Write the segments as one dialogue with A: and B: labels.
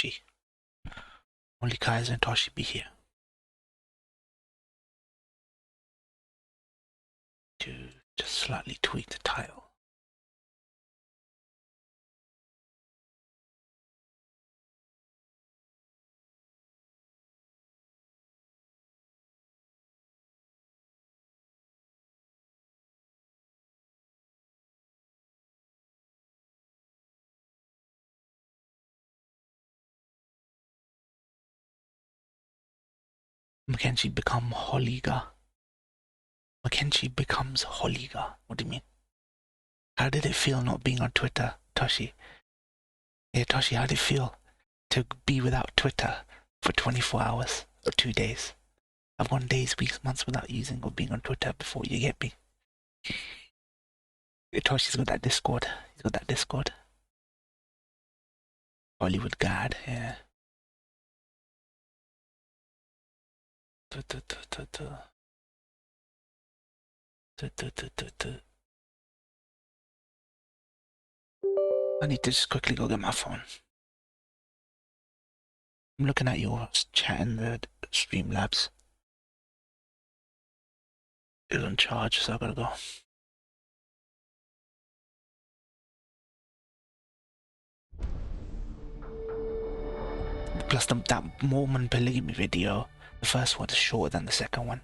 A: Toshi. Only Kaiser and Toshi be here. To just slightly tweak the title. Mackenzie become Holiga. Mackenzie becomes Holiga. What do you mean? How did it feel not being on Twitter, Toshi? Yeah, Toshi, how did it feel to be without Twitter for 24 hours or 2 days? I've gone days, weeks, months without using or being on Twitter before, you get me? Toshi's got that Discord. He's got that Discord. Hollywood God, yeah. I need to just quickly go get my phone. I'm looking at your chat in the Streamlabs. It's on charge, so I gotta go. Plus that Mormon polygamy video, the first one is shorter than the second one.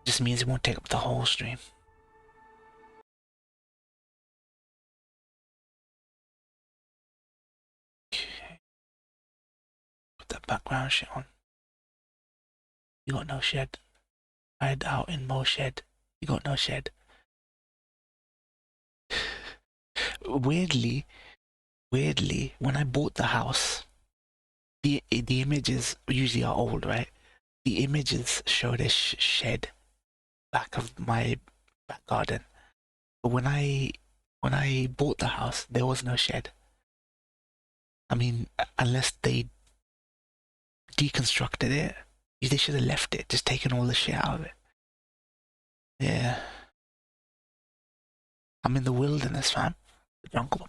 A: Just means it won't take up the whole stream. Okay. Put that background shit on. You got no shed. Hide out in Mo shed. You got no shed. Weirdly, when I bought the house, the images usually are old, right? The images showed a shed back of my back garden, but when I bought the house, there was no shed. I mean, unless they deconstructed it, they should have left it, just taken all the shit out of it. Yeah, I'm in the wilderness, fam. The jungle.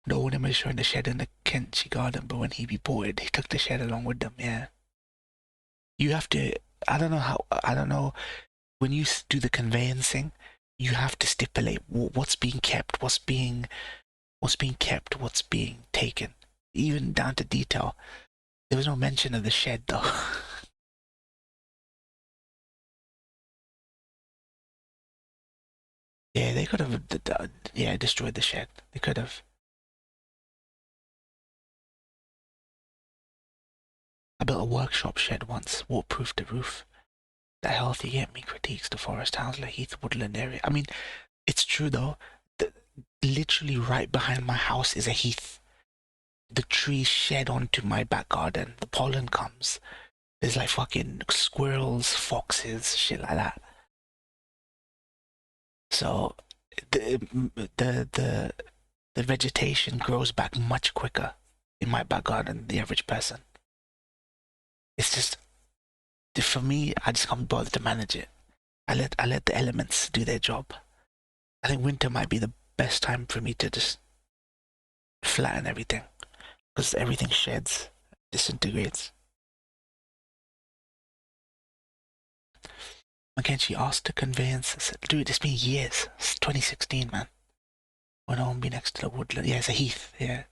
A: The old image showing the shed in the Kenchi garden, but when he bought it, he took the shed along with them. Yeah. You have to. I don't know. When you do the conveyancing, you have to stipulate what's being kept, what's being kept, what's being taken, even down to detail. There was no mention of the shed, though. Yeah, they could have. Yeah, destroyed the shed. They could have. I built a workshop shed once, waterproofed the roof. The healthy get me critiques the forest, Hounslow Heath, woodland area. I mean, it's true though. Literally right behind my house is a heath. The trees shed onto my back garden. The pollen comes. There's like fucking squirrels, foxes, shit like that. So the vegetation grows back much quicker in my back garden than the average person. It's just, for me, I just can't bother to manage it. I let the elements do their job. I think winter might be the best time for me to just flatten everything, because everything sheds, disintegrates. Mackenzie asked to conveyance. I said, dude, it's been years. It's 2016, man. When I won't be next to the woodland. Yeah, it's a heath, yeah.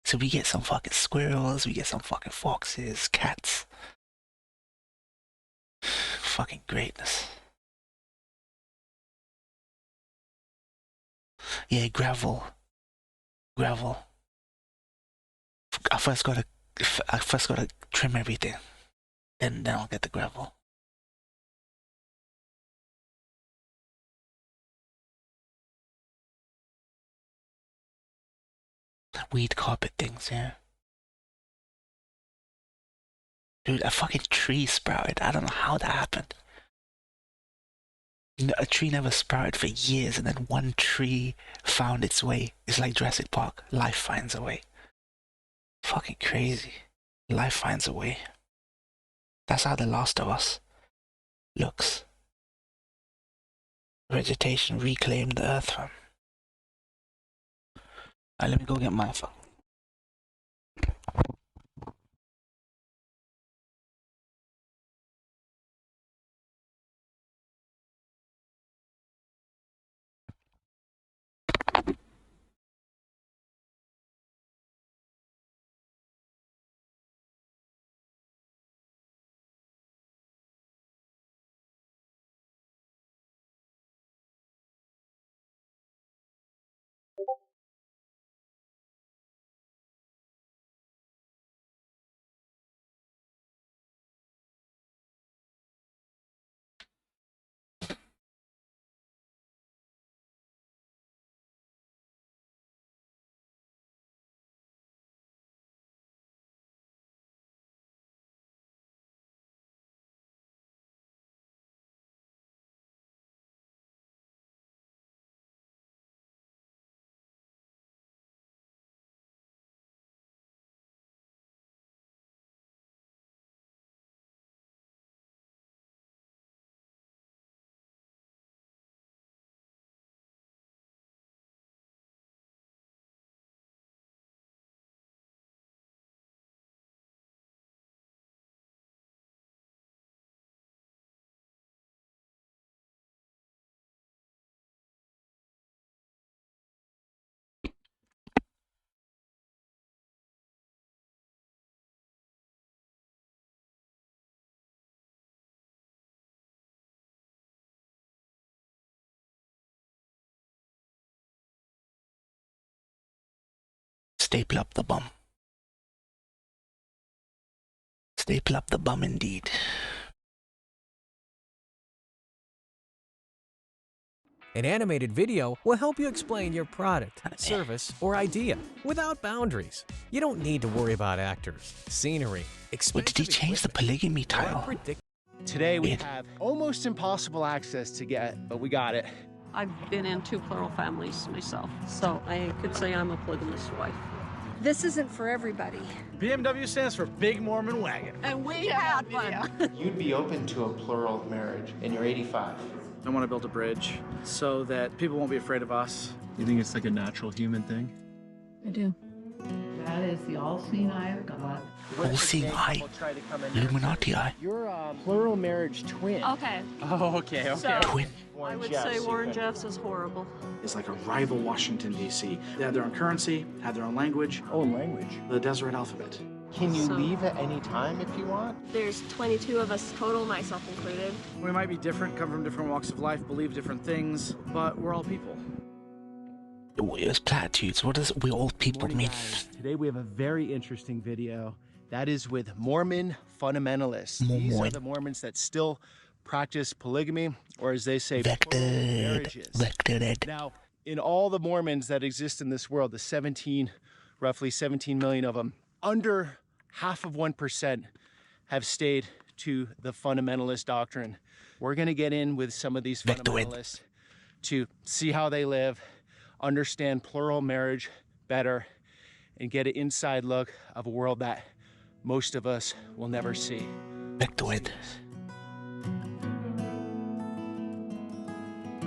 A: So we get some fucking squirrels, we get some fucking foxes, cats. Fucking greatness. Yeah, gravel. I first gotta trim everything. Then I'll get the gravel. Weed carpet things, yeah. Dude, a fucking tree sprouted. I don't know how that happened. A tree never sprouted for years, and then one tree found its way. It's like Jurassic Park. Life finds a way. Fucking crazy. Life finds a way. That's how The Last of Us looks. Vegetation reclaimed the earth from. Let me go get my phone. Staple up the bum. Staple up the bum indeed.
B: An animated video will help you explain your product, service, or idea without boundaries. You don't need to worry about actors, scenery,
A: What did he change the polygamy tile?
C: Today we have almost impossible access to get, but we got it.
D: I've been in 2 plural families myself, so I could say I'm a polygamist wife.
E: This isn't for everybody.
C: BMW stands for Big Mormon Wagon.
D: And we had one.
F: You'd be open to a plural marriage, and you're 85.
G: I want to build a bridge so that people won't be afraid of us.
H: You think it's like a natural human thing?
E: I do.
I: That is the all-seeing eye of God.
A: All-seeing eye. Illuminati eye.
C: You're a plural marriage twin.
D: Okay.
G: Oh, okay.
D: So,
A: Twin.
D: I would say Warren Jeffs is horrible.
G: It's like a rival Washington, D.C. They had their own currency, had their own language.
C: Own language.
G: The Deseret alphabet.
F: Can you
D: So-
F: leave at any time if you want?
J: There's 22 of us total, myself included.
G: We might be different, come from different walks of life, believe different things, but we're all people.
A: It was platitudes. What does we all people mean?
C: Guys. Today we have a very interesting video. That is with Mormon fundamentalists. These are
A: Mormon.
C: the Mormons that still practice polygamy, or as they say, plural
A: Vectored.
C: marriages.
A: Vectored.
C: Now, in all the Mormons that exist in this world, roughly 17 million of them, under half of 1% have stayed to the fundamentalist doctrine. We're going to get in with some of these
A: Vectoid.
C: fundamentalists to see how they live, understand plural marriage better, and get an inside look of a world that most of us will never see.
A: Vectoid.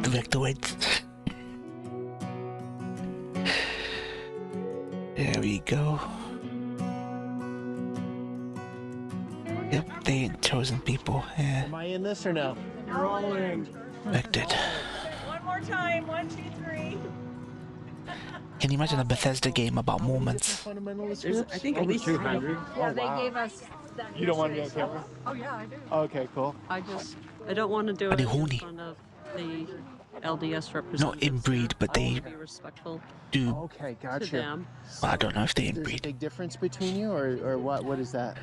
A: The Vectoid. There we go. Yep, they ain't chosen people. Yeah.
C: Am I in this or no? You're all in.
A: Vectored.
D: One more time. 1, 2, 3.
A: Can you imagine a Bethesda game about Mormons?
C: Fundamentalist
G: There's,
C: groups?
G: I think, at least 200.
E: Yeah, they gave us.
C: You don't want to be on camera?
E: Oh yeah, I do.
C: Okay, cool.
D: I don't want to do
A: Are
D: it
A: they
D: in
A: horny?
D: front of the LDS representatives.
A: Not inbreed, but
D: I want
A: they
D: to be respectful
A: do.
C: Okay,
D: to
C: gotcha.
D: them.
A: Well, I don't know if they
C: Is there a
A: inbreed.
C: big difference between you, or what? What is that?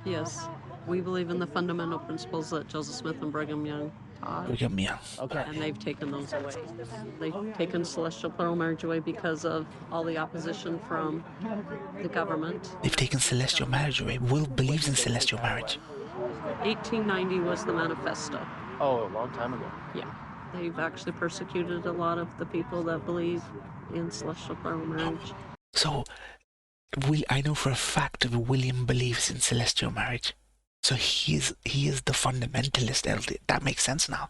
D: Yes, we believe in the fundamental principles that Joseph Smith and Brigham Young taught,
A: Look at me.
C: Okay.
D: and they've taken those away. They've taken celestial plural marriage away because of all the opposition from the government.
A: They've taken celestial marriage away. Will believes in celestial marriage.
D: 1890 was the manifesto.
F: Oh, a long time ago.
D: Yeah, they've actually persecuted a lot of the people that believe in celestial plural marriage.
A: So, I know for a fact that William believes in celestial marriage. So he is the fundamentalist LDS. That makes sense now.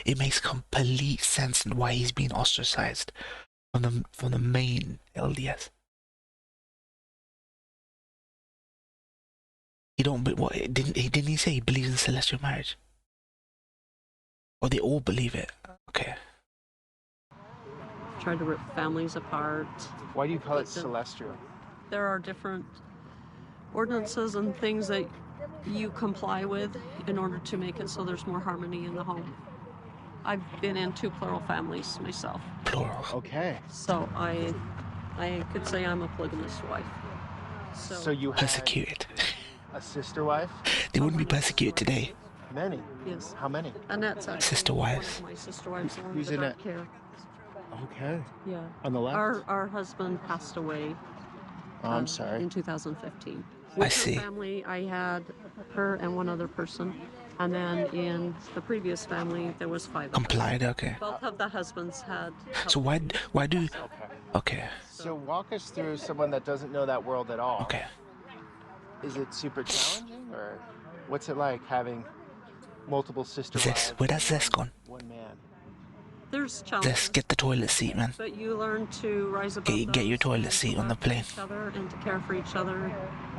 A: It makes complete sense why he's being ostracized from the main LDS. He don't. But what didn't he say he believes in celestial marriage? Or they all believe it? Okay.
D: Tried to rip families apart.
F: Why do you call it celestial?
D: There are different ordinances and things that you comply with in order to make it so there's more harmony in the home. I've been in 2 plural families myself.
A: Plural.
C: Okay.
D: So I could say I'm a polygamist wife.
F: So you had
A: Persecuted.
F: a sister wife?
A: They wouldn't be persecuted today.
F: Many?
D: Yes.
F: How many?
D: Annette's actually
A: Sister wives.
D: one of my sister wives. The one
C: Who's
D: with the
C: Annette?
D: dark hair.
C: Okay.
D: Yeah.
C: On the left?
D: Our husband passed away.
F: Oh, I'm sorry.
D: In 2015.
A: I
D: With
A: see.
D: her family, I had her and one other person, and then in the previous family there was 5 of us.
A: Complied. Okay.
D: Both of the husbands had.
A: So why do? Okay.
F: So walk us through someone that doesn't know that world at all.
A: Okay.
F: Is it super challenging, or what's it like having multiple sister wives?
A: Where that's Zest gone?
F: One man.
D: There's challenges.
A: Zest, get the toilet seat, man.
D: But you learn to rise above
A: Get your
D: those
A: toilet
D: and
A: seat
D: to
A: on the
D: love
A: plane.
D: each other and to care for each other.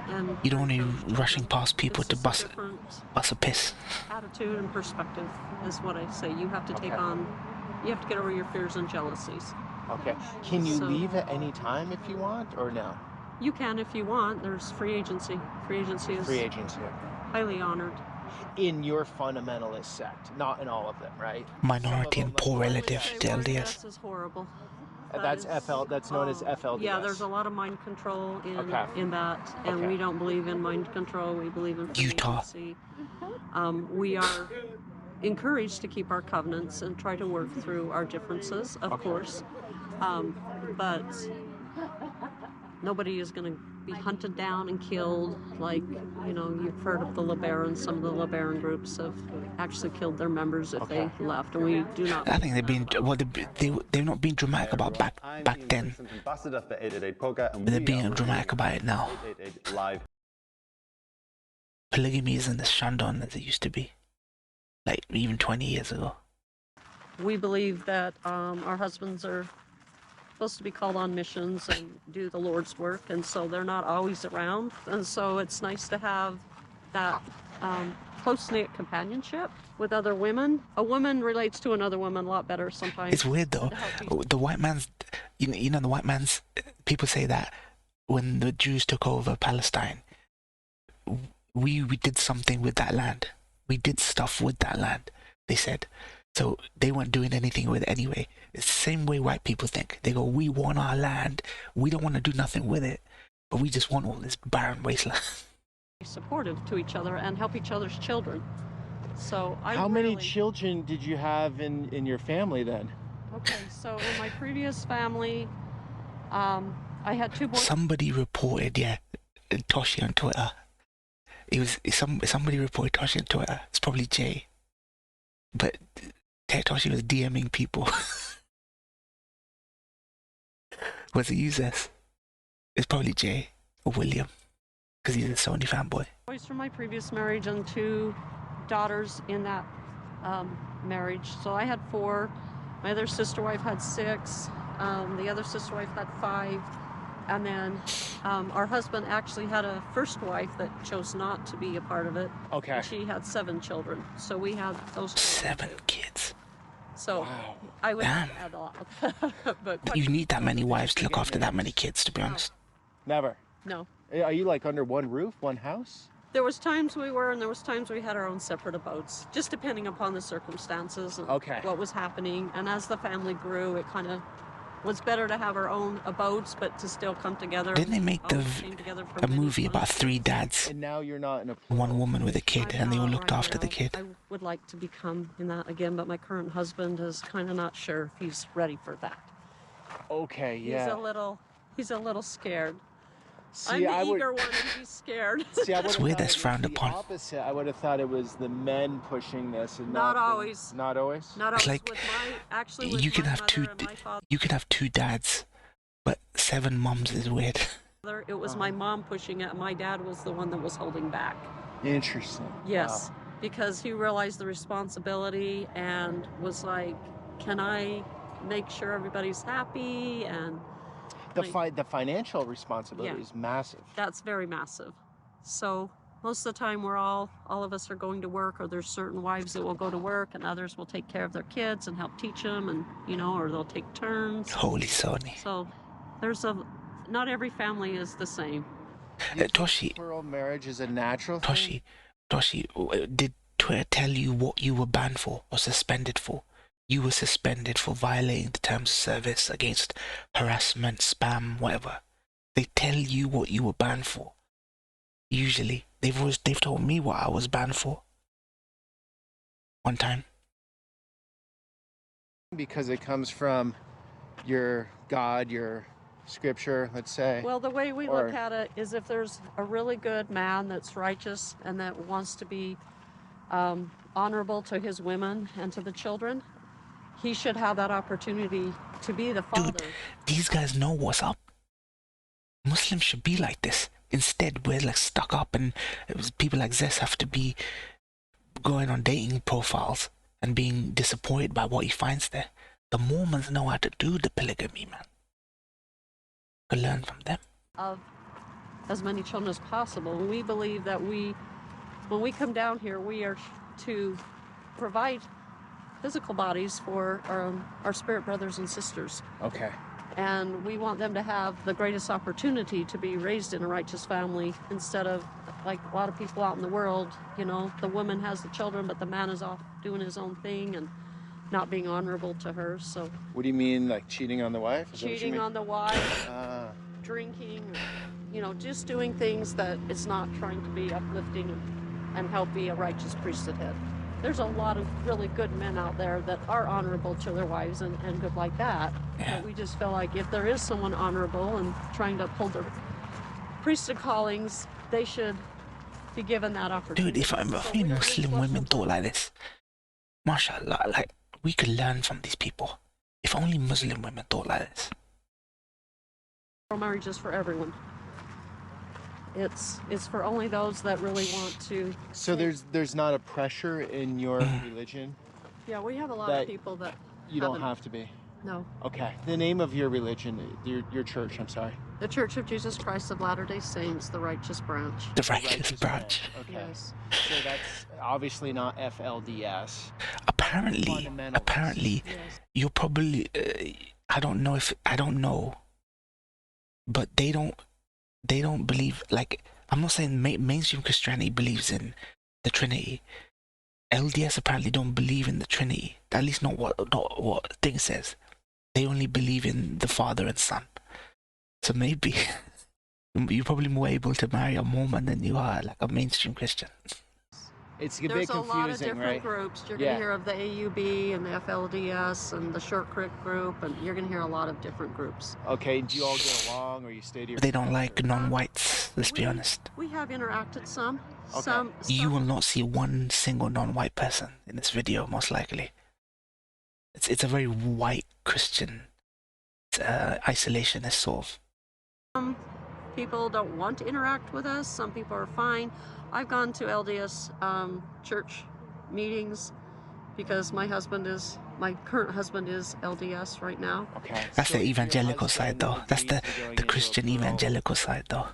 D: And
A: You don't want to rushing past people to bust a piss.
D: Attitude and perspective is what I say. You have to take
F: Okay.
D: on. You have to get over your fears and jealousies.
F: Okay. Can you
D: So-
F: leave at any time if you want, or no?
D: You can if you want. There's free agency. Free agency is
F: Free agency.
D: highly honored.
F: In your fundamentalist sect, not in all of them, right?
A: Minority and poor
F: like-
A: relative to LDS.
D: This is horrible.
F: That's
D: is,
F: FL. That's known as FLDS.
D: Yeah, there's a lot of mind control in that, and
F: Okay.
D: we don't believe in mind control. We believe in free
A: Utah.
D: agency. We are encouraged to keep our covenants and try to work through our differences, of course, but nobody is going to be hunted down and killed. Like, you've heard of the LeBarons. Some of the LeBaron groups have actually killed their members if they left, and we do not.
A: I think they've not been dramatic about back then, but they're being dramatic about it now. Polygamy isn't as shunned on as it used to be, like even 20 years ago.
D: We believe that our husbands are supposed to be called on missions and do the Lord's work, and so they're not always around, and so it's nice to have that close-knit companionship with other women. A woman relates to another woman a lot better sometimes.
A: It's weird though. The white man's, the white man's. People say that when the Jews took over Palestine, we did something with that land. We did stuff with that land. They said. So they weren't doing anything with it anyway. It's the same way white people think. They go, we want our land. We don't want to do nothing with it, but we just want all this barren wasteland.
D: Supportive to each other and help each other's children. So
C: How many children did you have in your family then?
D: Okay, so in my previous family, I had 2 boys.
A: Somebody reported, Toshi on Twitter. Somebody reported Toshi on Twitter. It's probably Jay. But Toshi was DMing people. Was it users? It's probably Jay or William, because he's a Sony fanboy.
D: Boys from my previous marriage and 2 daughters in that marriage. So I had 4. My other sister wife had 6. The other sister wife had 5. And then our husband actually had a first wife that chose not to be a part of it.
C: Okay.
D: And she had 7 children. So we had those
A: 7 kids.
D: So
C: wow.
D: I would
A: Damn.
D: add a lot. But
A: You need that many wives to look after that many kids, to be honest.
C: Never.
D: no.
C: Are you like under one roof, one house?
D: There was times we were, and there was times we had our own separate abodes, just depending upon the circumstances and what was happening. And as the family grew, it kind of was better to have our own abodes, but to still come together.
A: Didn't they make a movie about 3 dads,
C: and now you're not in a
A: 1 woman with a kid, and they all looked after the kid?
D: I would like to become in that again, but my current husband is kind of not sure if he's ready for that.
C: Okay, yeah.
D: He's a little scared.
C: See,
D: I'm the eager one, and he's scared.
C: See, I
A: It's weird that's frowned
C: the
A: upon.
C: opposite. I would have thought it was the men pushing this, and
D: Not
C: not
D: always.
C: Not always.
D: Not
A: It's
D: always.
A: like
D: With actually, with
A: you can
D: my
A: have
D: mother and my father,
A: you can have 2 dads, but 7 moms is weird.
D: it was my mom pushing it. My dad was the one that was holding back.
C: Interesting.
D: Yes,
C: Wow.
D: because he realized the responsibility and was like, can I make sure everybody's happy, and
F: the financial responsibility is massive.
D: That's very massive. So most of the time all of us are going to work, or there's certain wives that will go to work and others will take care of their kids and help teach them, and or they'll take turns.
A: Holy Sony.
D: So there's not every family is the same.
A: Toshi,
F: Plural marriage is a natural thing?
A: Toshi, did Twitter tell you what you were banned for or suspended for? You were suspended for violating the terms of service against harassment, spam, whatever. They tell you what you were banned for. Usually, they've told me what I was banned for. One time.
F: Because it comes from your God, your scripture, let's say.
D: Well, the way we look at it is, if there's a really good man that's righteous and that wants to be honorable to his women and to the children, he should have that opportunity to be the father.
A: Dude, these guys know what's up. Muslims should be like this. Instead, we're like stuck up, and people like Zess have to be going on dating profiles and being disappointed by what he finds there. The Mormons know how to do the polygamy, man. We learn from them.
D: Of as many children as possible. And we believe that when we come down here, we are to provide physical bodies for our spirit brothers and sisters.
F: Okay.
D: And we want them to have the greatest opportunity to be raised in a righteous family, instead of like a lot of people out in the world, the woman has the children, but the man is off doing his own thing and not being honorable to her. So
F: what do you mean, like cheating on the wife?
D: Cheating on the wife, drinking, just doing things that it's not trying to be uplifting and help be a righteous priesthood head. There's a lot of really good men out there that are honorable to their wives and good like that.
A: Yeah.
D: But we just feel like if there is someone honorable and trying to uphold their priesthood callings, they should be given that opportunity.
A: Dude, if Muslim women thought like this, mashallah, like, we could learn from these people. If only Muslim women thought like this.
D: Marriage is for everyone. It's for only those that really want to.
F: So there's not a pressure in your religion?
D: Yeah, we have a lot of people that
F: you don't have to be.
D: No.
F: Okay. The name of your religion, your church, I'm sorry.
D: The Church of Jesus Christ of Latter-day Saints, the Righteous Branch.
A: The Righteous Branch.
F: Okay.
D: Yes.
F: So that's obviously not FLDS.
A: Apparently,
D: Yes.
A: you're probably, I don't know, but they don't believe, like, I'm not saying mainstream Christianity believes in the Trinity. LDS apparently don't believe in the Trinity. At least not what the thing says. They only believe in the Father and Son. So maybe you're probably more able to marry a Mormon than you are like a mainstream Christian.
F: It's a bit
D: There's
F: confusing,
D: a lot of different
F: right?
D: groups. You're going to hear of the AUB and the FLDS and the Short Creek group, and you're going to hear a lot of different groups.
F: Okay, do you all get along, or you stay to yourself?
A: They don't like non-whites, let's be honest.
D: We have interacted some.
F: Okay.
D: Some
A: You will not see one single non-white person in this video, most likely. It's a very white Christian isolationist sort of.
D: Some people don't want to interact with us. Some people are fine. I've gone to LDS church meetings because my current husband is LDS right now.
F: Okay.
A: That's
F: so
A: the evangelical side, though. That's the
F: the
A: Christian evangelical side, though.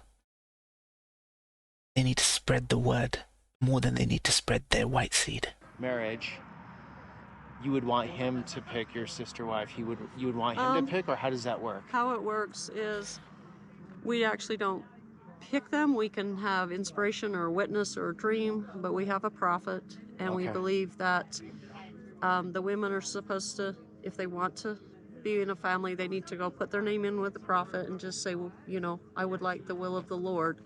A: They need to spread the word more than they need to spread their white seed.
F: Marriage. You would want him to pick your sister wife. You would want him to pick, or how does that work?
D: How it works is we actually don't pick them. We can have inspiration or witness or dream, but we have a prophet, and we believe that the women are supposed to, if they want to be in a family, they need to go put their name in with the prophet and just say, well, I would like the will of the Lord.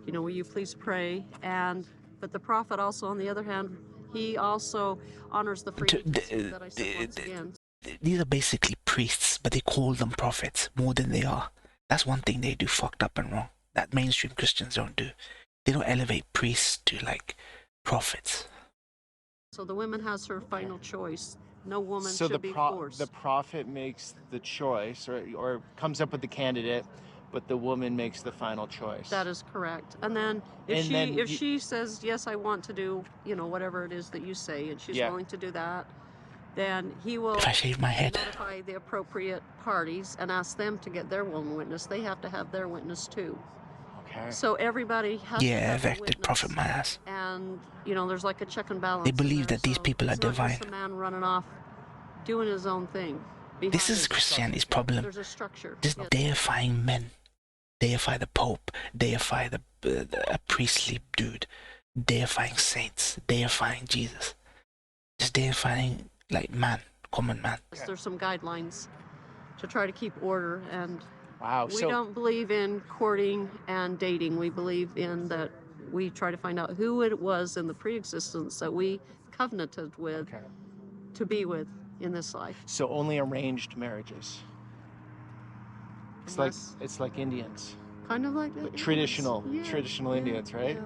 D: Will you please pray? But the prophet also, on the other hand, he also honors the freedom that I said once again.
A: These are basically priests, but they call them prophets more than they are. That's one thing they do fucked up and wrong that mainstream Christians don't do. They don't elevate priests to like prophets.
D: So the woman has her final choice. No woman
F: So
D: should be forced.
F: the prophet makes the choice, or comes up with the candidate, but the woman makes the final choice.
D: That is correct. And then if she says, yes, I want to do, whatever it is that you say, and she's willing to do that, then he will
A: if I shave my head.
D: notify the appropriate parties and ask them to get their one witness. They have to have their witness too.
C: Okay.
D: So everybody has to have a
A: Erected
D: witness.
A: prophet my ass.
D: And, you know, there's like a check and balance.
A: They
D: in
A: believe
D: there,
A: that these
D: so
A: people are
D: it's not
A: divine.
D: just a man running off doing his own thing.
A: This is Christianity's problem.
D: There's a structure.
A: Just
D: Yes.
A: deifying men. Deify the Pope. Deify a priestly dude. Deifying saints. Deifying Jesus. Just deifying, like, man. Common man.
D: There's some guidelines to try to keep order, and
C: Wow.
D: we
C: So
D: don't believe in courting and dating. We believe in that we try to find out who it was in the pre-existence that we covenanted with to be with in this life.
C: so only arranged marriages. It's like Indians.
D: Kind of like
C: Like traditional Indians, right?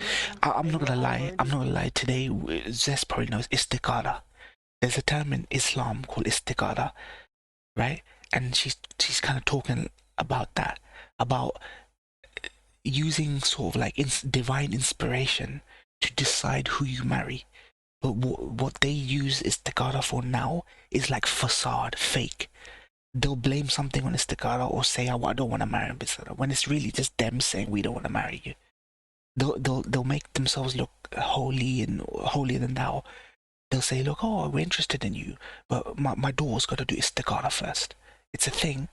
A: I'm not gonna lie. Today, Zess probably knows istikhara. There's a term in Islam called istikhara, right? And she's kind of talking about that, about using sort of like divine inspiration to decide who you marry. But what they use istikhara for now is like facade, fake. They'll blame something on istikhara or say, "Oh, I don't want to marry him," when it's really just them saying, "We don't want to marry you." They'll make themselves look holy and holier than thou. They'll say, "Look, oh, we're interested in you, but my daughter's got to do istikhara first." It's a thing.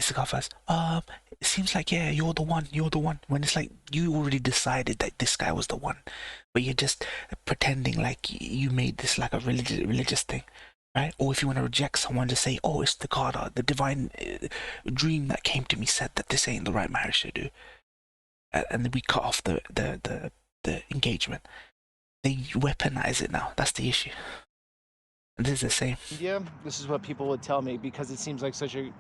A: Istikhara first. It seems like, yeah, you're the one. When it's like you already decided that this guy was the one, but you're just pretending like you made this like a religious thing. Right? Or if you want to reject someone, to say, "Oh, it's the divine dream that came to me said that this ain't the right marriage to do," and then we cut off the engagement. They weaponize it now. That's the issue. And this is the same.
C: Yeah, this is what people would tell me because it seems like such a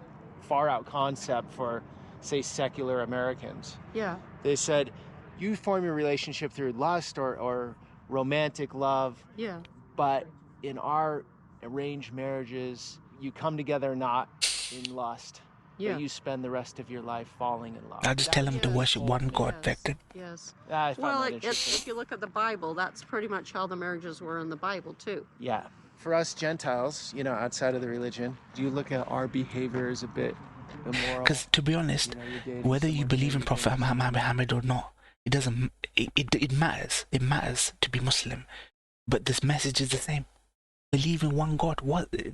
C: far out concept for, say, secular Americans.
D: Yeah.
C: They said, you form your relationship through lust or romantic love.
D: Yeah.
C: But in our arranged marriages, you come together not in lust, but you spend the rest of your life falling in love.
A: I just tell them to worship one God, Vector.
D: Yes.
C: I find
D: Well,
C: that interesting.
D: if you look at the Bible, that's pretty much how the marriages were in the Bible too.
C: Yeah. For us Gentiles, you know, outside of the religion, do you look at our behavior as a bit immoral?
A: Because to be honest, whether you believe in Prophet Muhammad or not, it doesn't. It matters. It matters to be Muslim, but this message is the same. Believe in one God.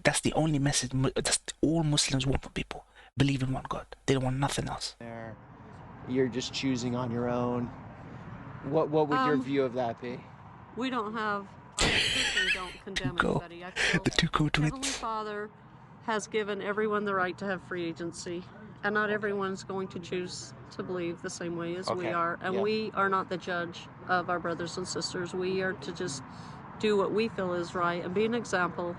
A: That's the only message. That's all Muslims want for people. Believe in one God. They don't want nothing else.
C: You're just choosing on your own. What would your view of that be?
D: We don't have. I certainly don't condemn anybody. I feel
A: the Tuco twins.
D: Heavenly Father has given everyone the right to have free agency, and not everyone's going to choose to believe the same way as we are. And we are not the judge of our brothers and sisters. We are to just do what we feel is right and be an example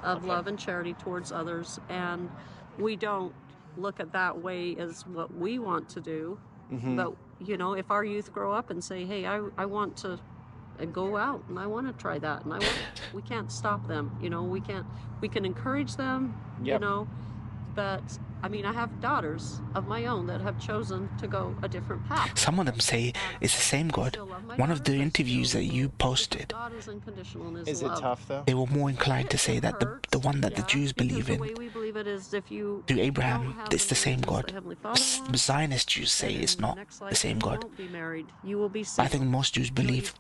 D: of love and charity towards others. And we don't look at that way as what we want to do. But, you know, if our youth grow up and say, "Hey, I want to go out and I want to try that," and we can't stop them. You know, we can encourage them, you know, but I mean, I have daughters of my own that have chosen to go a different path.
A: Some of them say it's the same God. One of the interviews that you posted,
C: is it tough though?
A: they were more inclined to say that the one that the Jews believe in,
D: The way we believe it is if you
A: through Abraham, it's the same God. Zionist Jews say it's not the same God.
D: You will be
A: But I think most Jews believe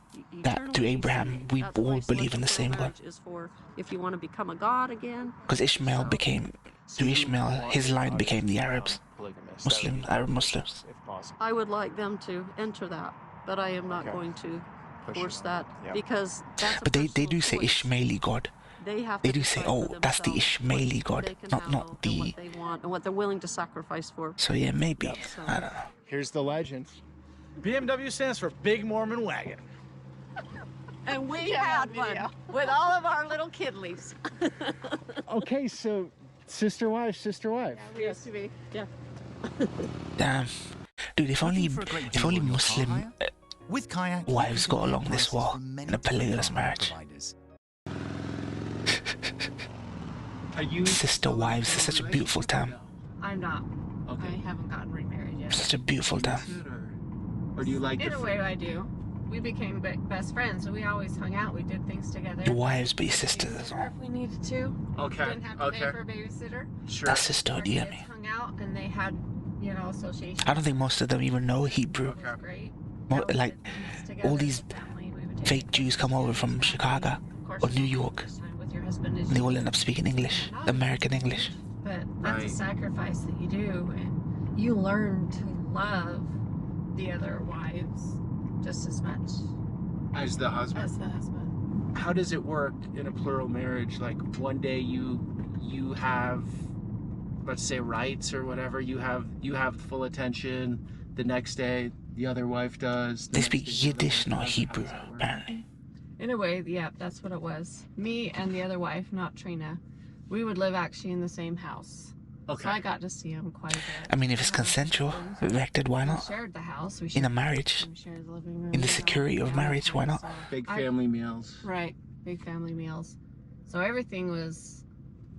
A: that through Abraham, we all believe in the same God.
D: If you want to become a god again.
A: Because Ishmael became, through Ishmael, his line became the Arabs. Arab Muslims.
D: I would like them to enter that, but I am not going to force that because that's
A: But they do say Ishmaeli God.
D: They
A: do say, "Oh, that's the Ishmaeli God, not the."
D: What they want and what they're willing to sacrifice for.
A: So yeah, maybe. I don't know.
C: Here's the legend.
G: BMW stands for Big Mormon Wagon.
D: And we had one with all of our little kidleys.
C: Okay, so sister wife.
D: We used to be, yeah.
A: Damn, dude! If only Muslim wives got along this well in a polygamous marriage. Sister wives is such a beautiful term.
I: I'm not. Okay. I haven't gotten remarried yet.
A: Such a beautiful term.
C: Or do you like
I: In a way, I do.
K: we became best friends. So we always hung out. We did things together.
A: Your wives be sisters as well.
K: If we needed to.
C: Okay.
K: Didn't have to pay for a babysitter.
C: Sure.
A: That's sisterhood, you
K: Our
A: get
K: kids
A: me?
K: hung out and they had, you know, associations.
A: I don't think most of them even know Hebrew.
K: It was great.
A: Like, all these fake Jews come over from Chicago or New York, and they all end up speaking English, American English.
K: But that's a sacrifice that you do, and you learn to love the other wives just as much
C: As the husband.
K: as the husband.
C: How does it work in a plural marriage? Like one day you have, let's say, rights or whatever. You have full attention. The next day the other wife does.
A: They speak Yiddish, not Hebrew, apparently.
K: In a way, yeah, that's what it was. Me and the other wife, not Trina, we would live actually in the same house.
C: Okay.
K: So I got to see him quite a bit.
A: I mean, if it's consensual, elected, why
K: We
A: not?
K: shared the house. We
A: In a
K: shared
A: marriage,
K: we shared the living room.
A: in the security of marriage, why not?
C: Big family meals.
K: Right, big family meals. So everything was,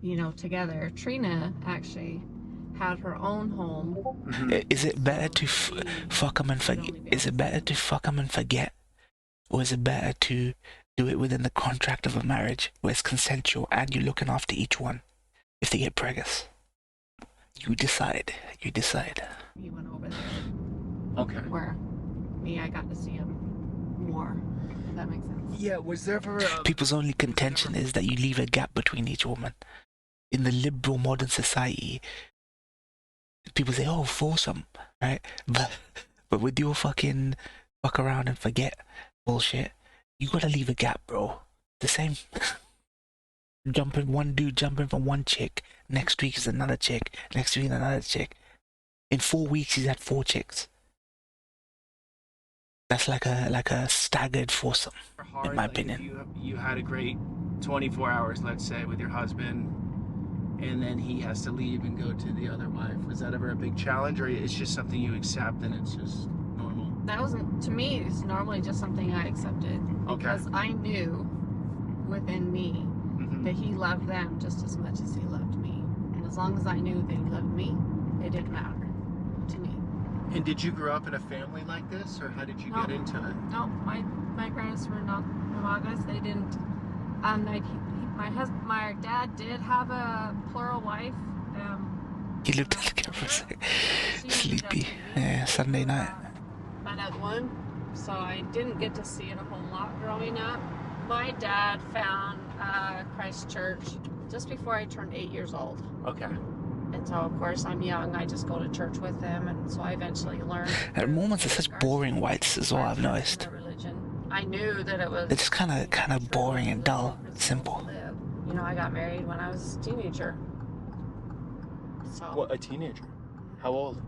K: you know, together. Trina actually had her own home.
A: Is it better to fuck them and forget? Is it better to fuck them and forget? Or is it better to do it within the contract of a marriage where it's consensual and you're looking after each one if they get preggers? You decide. You decide.
K: He went over there.
C: Okay.
K: Where me, I got to see him more. If that makes sense.
C: Yeah, was there ever a...
A: People's only contention is that you leave a gap between each woman. In the liberal modern society, people say, oh, foursome, right? But with your fucking fuck around and forget bullshit, you gotta leave a gap, bro. The same. One dude jumping from one chick, next week is another chick, next week another chick. In 4 weeks, he's had 4 chicks. That's like a staggered foursome, in my opinion.
C: You had a great 24 hours, let's say, with your husband, and then he has to leave and go to the other wife. Was that ever a big challenge, or it's just something you accept and it's just normal?
K: That wasn't, to me, it's normally just something I accepted. Because I knew within me that he loved them just as much as he loved me. And as long as I knew that he loved me, it didn't matter to me.
C: And did you grow up in a family like this, or how did you get into it?
K: No, my parents were not monogamous. They didn't. My dad did have a plural wife.
A: He looked at the camera, sleepy. Yeah, Sunday night.
K: My dad one, so I didn't get to see it a whole lot growing up. My dad found Christ Church just before I turned 8 years old.
C: Okay.
K: And so, of course, I'm young. I just go to church with them, and so I eventually learned.
A: And Mormons are such boring whites as well, I've noticed.
K: I knew that it was...
A: They're just kind of boring and dull, simple.
K: You know, I got married when I was a teenager. So.
C: What, a teenager? How old?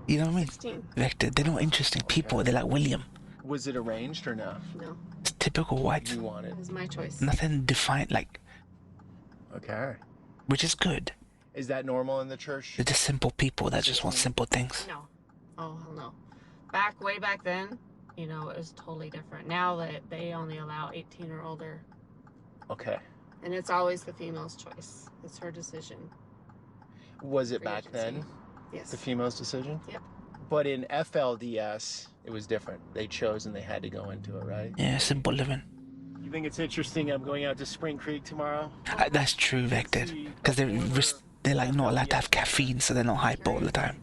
A: You know what I mean?
K: 16.
A: Like, they're not interesting people. They're like William.
C: Was it arranged or no?
K: No.
A: It's typical white.
C: You wanted.
K: It was my choice.
A: Nothing defined, like...
C: Okay.
A: Which is good.
C: Is that normal in the church?
A: They're just simple people that just want simple things.
K: No. Oh, hell no. Way back then, you know, it was totally different. Now that they only allow 18 or older.
C: Okay.
K: And it's always the female's choice. It's her decision.
C: Was it back then?
K: Yes.
C: The female's decision?
K: Yep.
C: But in FLDS, it was different. They chose and they had to go into it, right?
A: Yeah, simple living.
C: You think it's interesting I'm going out to Spring Creek tomorrow?
A: That's true, Vector. Because they're like not allowed to have caffeine, so they're not hyper all the time.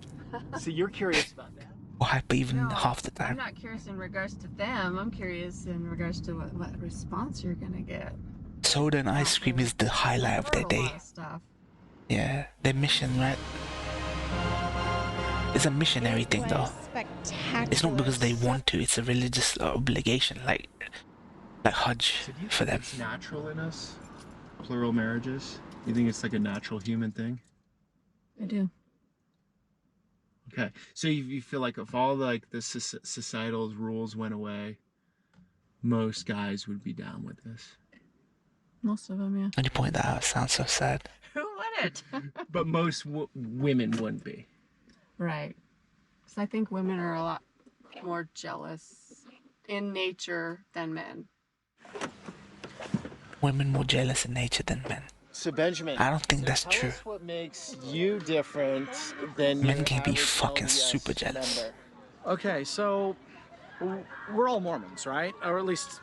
C: So you're curious about that?
A: Or hyper even half the
K: I'm
A: time.
K: not curious in regards to them. I'm curious in regards to what response you're going to get.
A: Soda and ice cream is the highlight of their day. Yeah, their mission, right? It's a missionary thing, though. It's not because they want to. It's a religious obligation, like Hajj for them.
H: It's natural in us, plural marriages. You think it's like a natural human thing?
K: I do.
H: Okay, so you feel like if all like the societal rules went away, most guys would be down with this.
K: Most of them, yeah.
A: When you point that out, it sounds so sad.
K: Who wouldn't?
C: But most women wouldn't be.
K: Right. Because I think women are a lot more jealous in nature than men.
A: Women more jealous in nature than men.
C: So Benjamin,
A: I don't think that's true.
C: Tell us what makes you different than
A: Men
C: your
A: can be
C: average
A: fucking
C: LDS
A: super jealous.
C: member.
G: Okay, so we're all Mormons, right? Or at least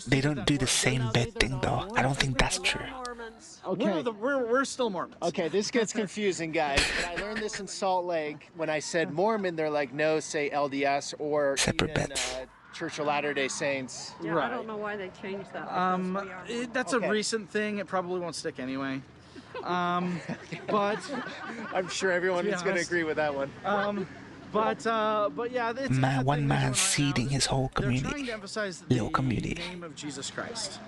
A: They don't do the same bed thing, though. I don't think that's true.
C: Okay.
G: We're still Mormons.
C: Okay, this gets confusing, guys. And I learned this in Salt Lake. When I said Mormon, they're like, no, say LDS or
A: separate
C: even,
A: beds.
C: Church of Latter-day Saints.
D: Yeah,
G: Right.
D: I don't know why they changed that.
G: That's a recent thing. It probably won't stick anyway. But
C: I'm sure everyone is going to agree with that one.
G: But yeah, it's
A: one man seeding his whole community.
G: They're trying to emphasize
A: little
G: the
A: community.
G: name of Jesus Christ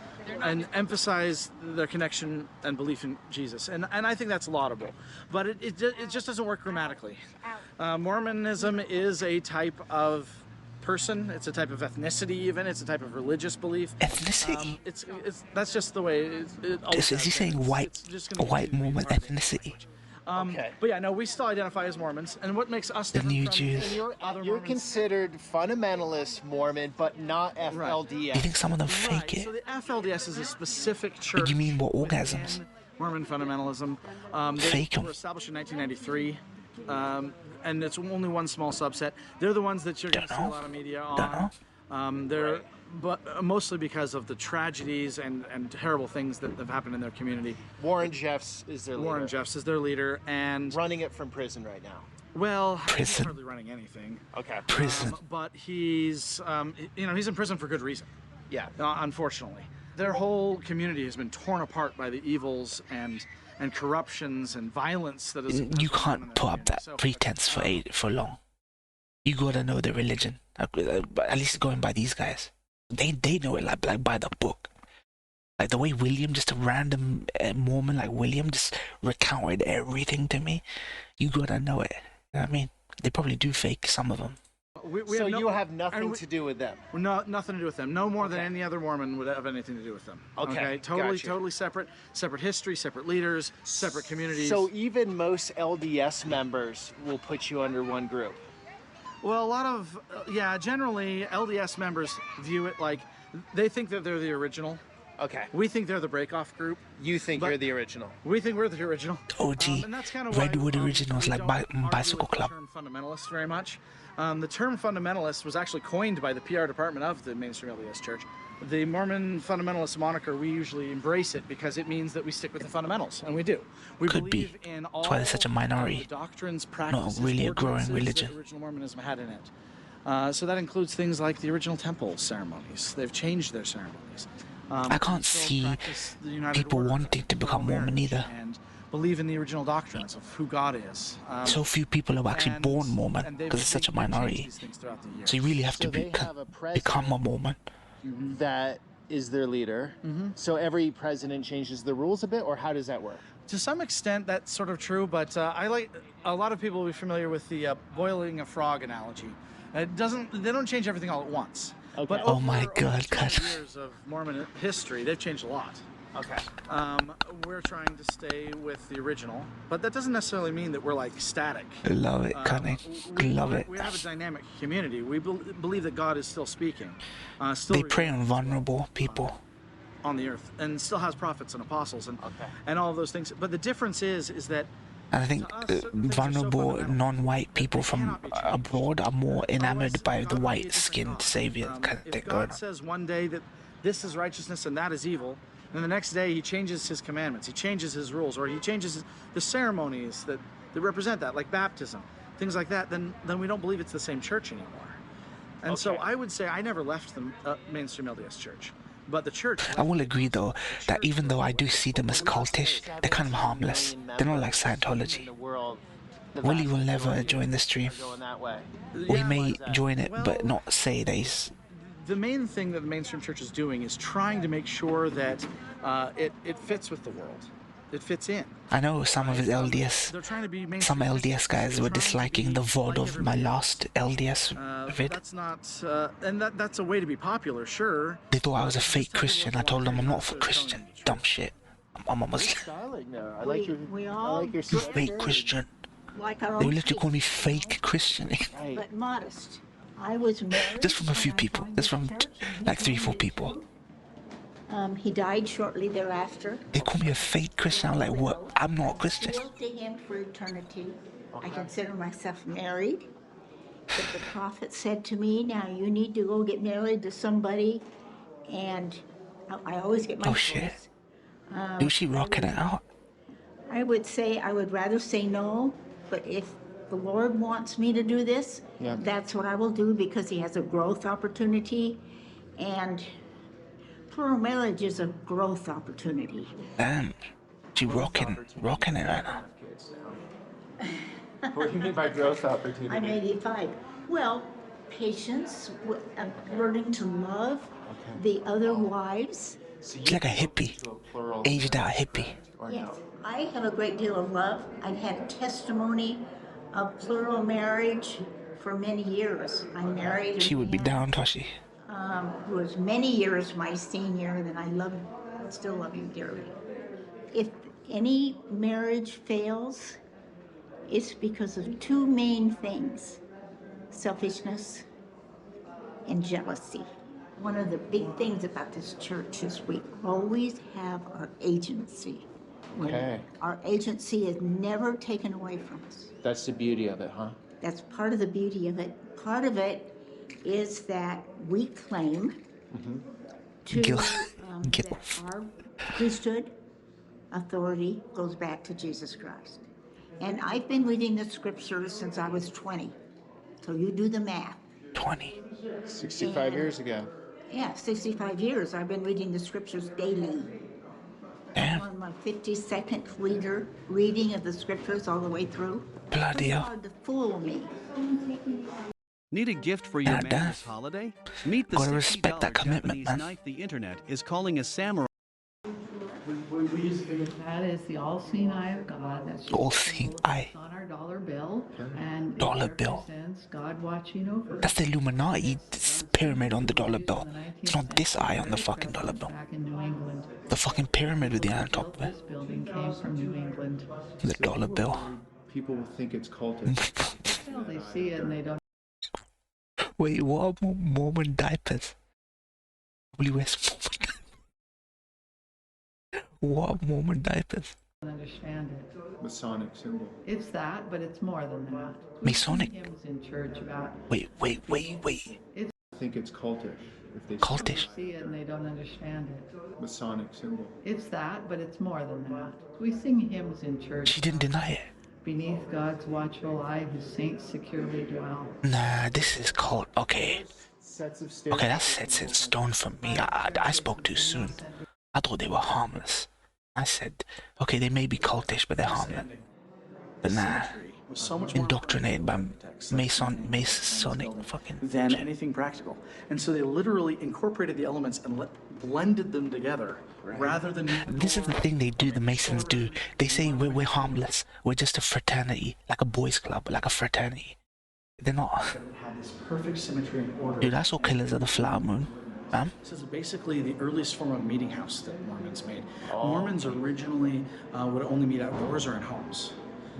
G: and emphasize their connection and belief in Jesus, and I think that's laudable. But it just doesn't work grammatically. Mormonism is a type of person. It's a type of ethnicity. Even it's a type of religious belief.
A: Ethnicity.
G: It's that's just the way.
A: Is he saying white Mormon ethnicity?
G: But yeah, no, we still identify as Mormons, and what makes us different
A: new
G: from
A: Jews.
C: You're considered fundamentalist Mormon, but not FLDS.
A: Do you think some of them fake it?
G: So the FLDS is a specific church.
A: What do you mean, what orgasms?
G: Mormon fundamentalism.
A: Fake
G: They
A: 'em.
G: were established in 1993, and it's only one small subset. They're the ones that you're going to see a lot of media on. They're but mostly because of the tragedies and terrible things that have happened in their community.
C: Warren Jeffs is their leader.
G: Warren Jeffs is their leader, and
C: running it from prison right now.
G: Well, he's
A: Prison.
G: hardly running anything.
C: Okay.
A: Prison.
G: But he's, he's in prison for good reason.
C: Yeah.
G: Unfortunately, their whole community has been torn apart by the evils and corruptions and violence that is.
A: You can't put up that pretense for long. You gotta know the religion. At least going by these guys, they know it like by the book. Like the way William, just a random Mormon like William, just recounted everything to me. You gotta know it. You know what I mean? They probably do fake some of them.
C: So you have nothing to do with them?
G: Nothing to do with them. No more than any other Mormon would have anything to do with them.
C: Okay.
G: Totally separate. Separate history, separate leaders, separate communities.
C: So even most LDS members will put you under one group?
G: Well, a lot of, generally LDS members view it like, they think that they're the original.
C: Okay.
G: We think they're the breakoff group.
C: You think you're the original?
G: We think we're the original.
A: OG.
G: And that's kind of
A: Redwood Originals, like Bicycle Club.
G: The term fundamentalist very much. The term fundamentalist was actually coined by the PR department of the mainstream LDS Church. The Mormon fundamentalist moniker, we usually embrace it because it means that we stick with the fundamentals, and we do. We believe in all
A: that's why there's such a minority.
G: The doctrines, practices,
A: not really a growing religion.
G: that original Mormonism had in it. So that includes things like the original temple ceremonies. They've changed their ceremonies.
A: I can't see people wanting to become Mormon either.
G: And believe in the original doctrines of who God is.
A: So few people are actually born Mormon because it's such a minority. So you really have to become a Mormon.
C: That is their leader. So every president changes the rules a bit, or how does that work?
G: To some extent, that's sort of true, but I like a lot of people will be familiar with the boiling a frog analogy. They don't change everything all at once.
C: Okay.
G: But
A: oh my God,
G: years of Mormon history, they've changed a lot.
C: Okay.
G: We're trying to stay with the original, but that doesn't necessarily mean that we're like static.
A: Love it, Cunning. Love it.
G: We have a dynamic community. We believe that God is still speaking.
A: They prey on vulnerable people
G: on the earth, and still has prophets and apostles and all of those things. But the difference is that.
A: And I think vulnerable non-white people from abroad are more enamored by the white-skinned savior kind of thing.
G: If God says one day that this is righteousness and that is evil, and the next day he changes his commandments, he changes his rules, or he changes the ceremonies that represent that, like baptism, things like that, then we don't believe it's the same church anymore. And so I would say I never left the mainstream LDS Church. But the church.
A: I will agree though that even though I do see them as cultish, they're kind of harmless. They're not like Scientology. Willie will never join the stream. We may join it, but not say that he's.
G: The main thing that the mainstream church is doing is trying to make sure that it fits with the world. It fits in.
A: I know some of his LDS, some LDS guys were disliking the VOD of my last LDS vid.
G: That's not, and that's a way to be popular, sure.
A: They thought I was a fake Christian. I told them I'm not a Christian. Dumb shit. I'm a Muslim.
C: I like your
A: fake Christian.
E: Like our
A: They
E: own
A: literally call me fake Christian.
E: but modest. I was married.
A: Just from a few people. Just from like 3-4 people.
E: He died shortly thereafter.
A: They call me a fake Christian. I'm like, what? I'm not a Christian.
E: I look to him for eternity. I consider myself married, But the prophet said to me, now you need to go get married to somebody, and I always get my
A: Oh shit. Who's she rocking it out?
E: I would say I would rather say no, but if the Lord wants me to do this, that's what I will do, because he has a growth opportunity, and plural marriage is a growth opportunity.
A: Damn. She rocking it right now.
F: What do you mean by growth opportunity?
E: I'm 85. Well, patience, learning to love the other wives.
A: She's like a hippie. Aged out hippie.
E: Yes, I have a great deal of love. I've had testimony of plural marriage for many years. I married
A: She would be down, Toshi.
E: who was many years my senior, and I still love him dearly. If any marriage fails, it's because of two main things: selfishness and jealousy. One of the big things about this church is we always have our agency.
F: Okay.
E: Our agency is never taken away from us.
F: That's the beauty of it, huh?
E: That's part of the beauty of it. Part of it is that we claim that our priesthood authority goes back to Jesus Christ. And I've been reading the scriptures since I was 20. So you do the math.
A: 20.
F: 65 years ago.
E: Yeah, 65 years. I've been reading the scriptures daily.
A: Damn.
E: On my 52nd reading of the scriptures all the way through.
A: Bloody hell.
E: It's hard to fool me.
L: Need a gift for your man's holiday? Meet the
A: Gotta respect that
L: $60
A: commitment,
L: Japanese
A: man.
L: knife the internet is calling a samurai.
I: That is the all-seeing eye of God. That's
A: All-seeing eye.
I: on our dollar bill, and
A: Dollar
I: it
A: bill.
I: represents God watching over.
A: That's the Illuminati pyramid on the dollar bill. It's not this eye on the fucking dollar bill.
I: Back in New England.
A: The fucking pyramid with the eye on top of it.
I: This building came from New England.
A: The dollar bill.
H: People will think it's cultish.
I: Well, they see it and they don't
A: Wait, what are Mormon diapers? Probably wears What are Mormon diapers?
I: understand it.
H: Masonic symbol.
I: It's that, but it's more than that.
A: Masonic?
I: We sing hymns in church about
A: Wait.
H: I think it's cultish. If they
A: Cultish?
I: see it and they don't understand it.
H: Masonic symbol.
I: It's that, but it's more than that. We sing hymns in church.
A: She didn't deny it.
I: Beneath God's watchful eye, his saints securely dwell.
A: Nah, this is called... Okay.
F: Sets of stairs.
A: Okay, that sets in stone for me. I spoke too soon. I thought they were harmless. I said, okay, they may be cultish, but they're harmless. But nah.
G: So much more
A: Indoctrinated by Masonic fucking
G: than
A: shit.
G: anything practical. And so they literally incorporated the elements and blended them together rather than...
A: This is the thing they do, the Masons do. They say we're harmless. We're just a fraternity, like a boys club, like a fraternity. They're not.
G: Had this perfect symmetry and order.
A: Dude, I saw Killers of the Flower Moon.
G: This is basically the earliest form of meeting house that Mormons made. Mormons originally would only meet outdoors or in homes.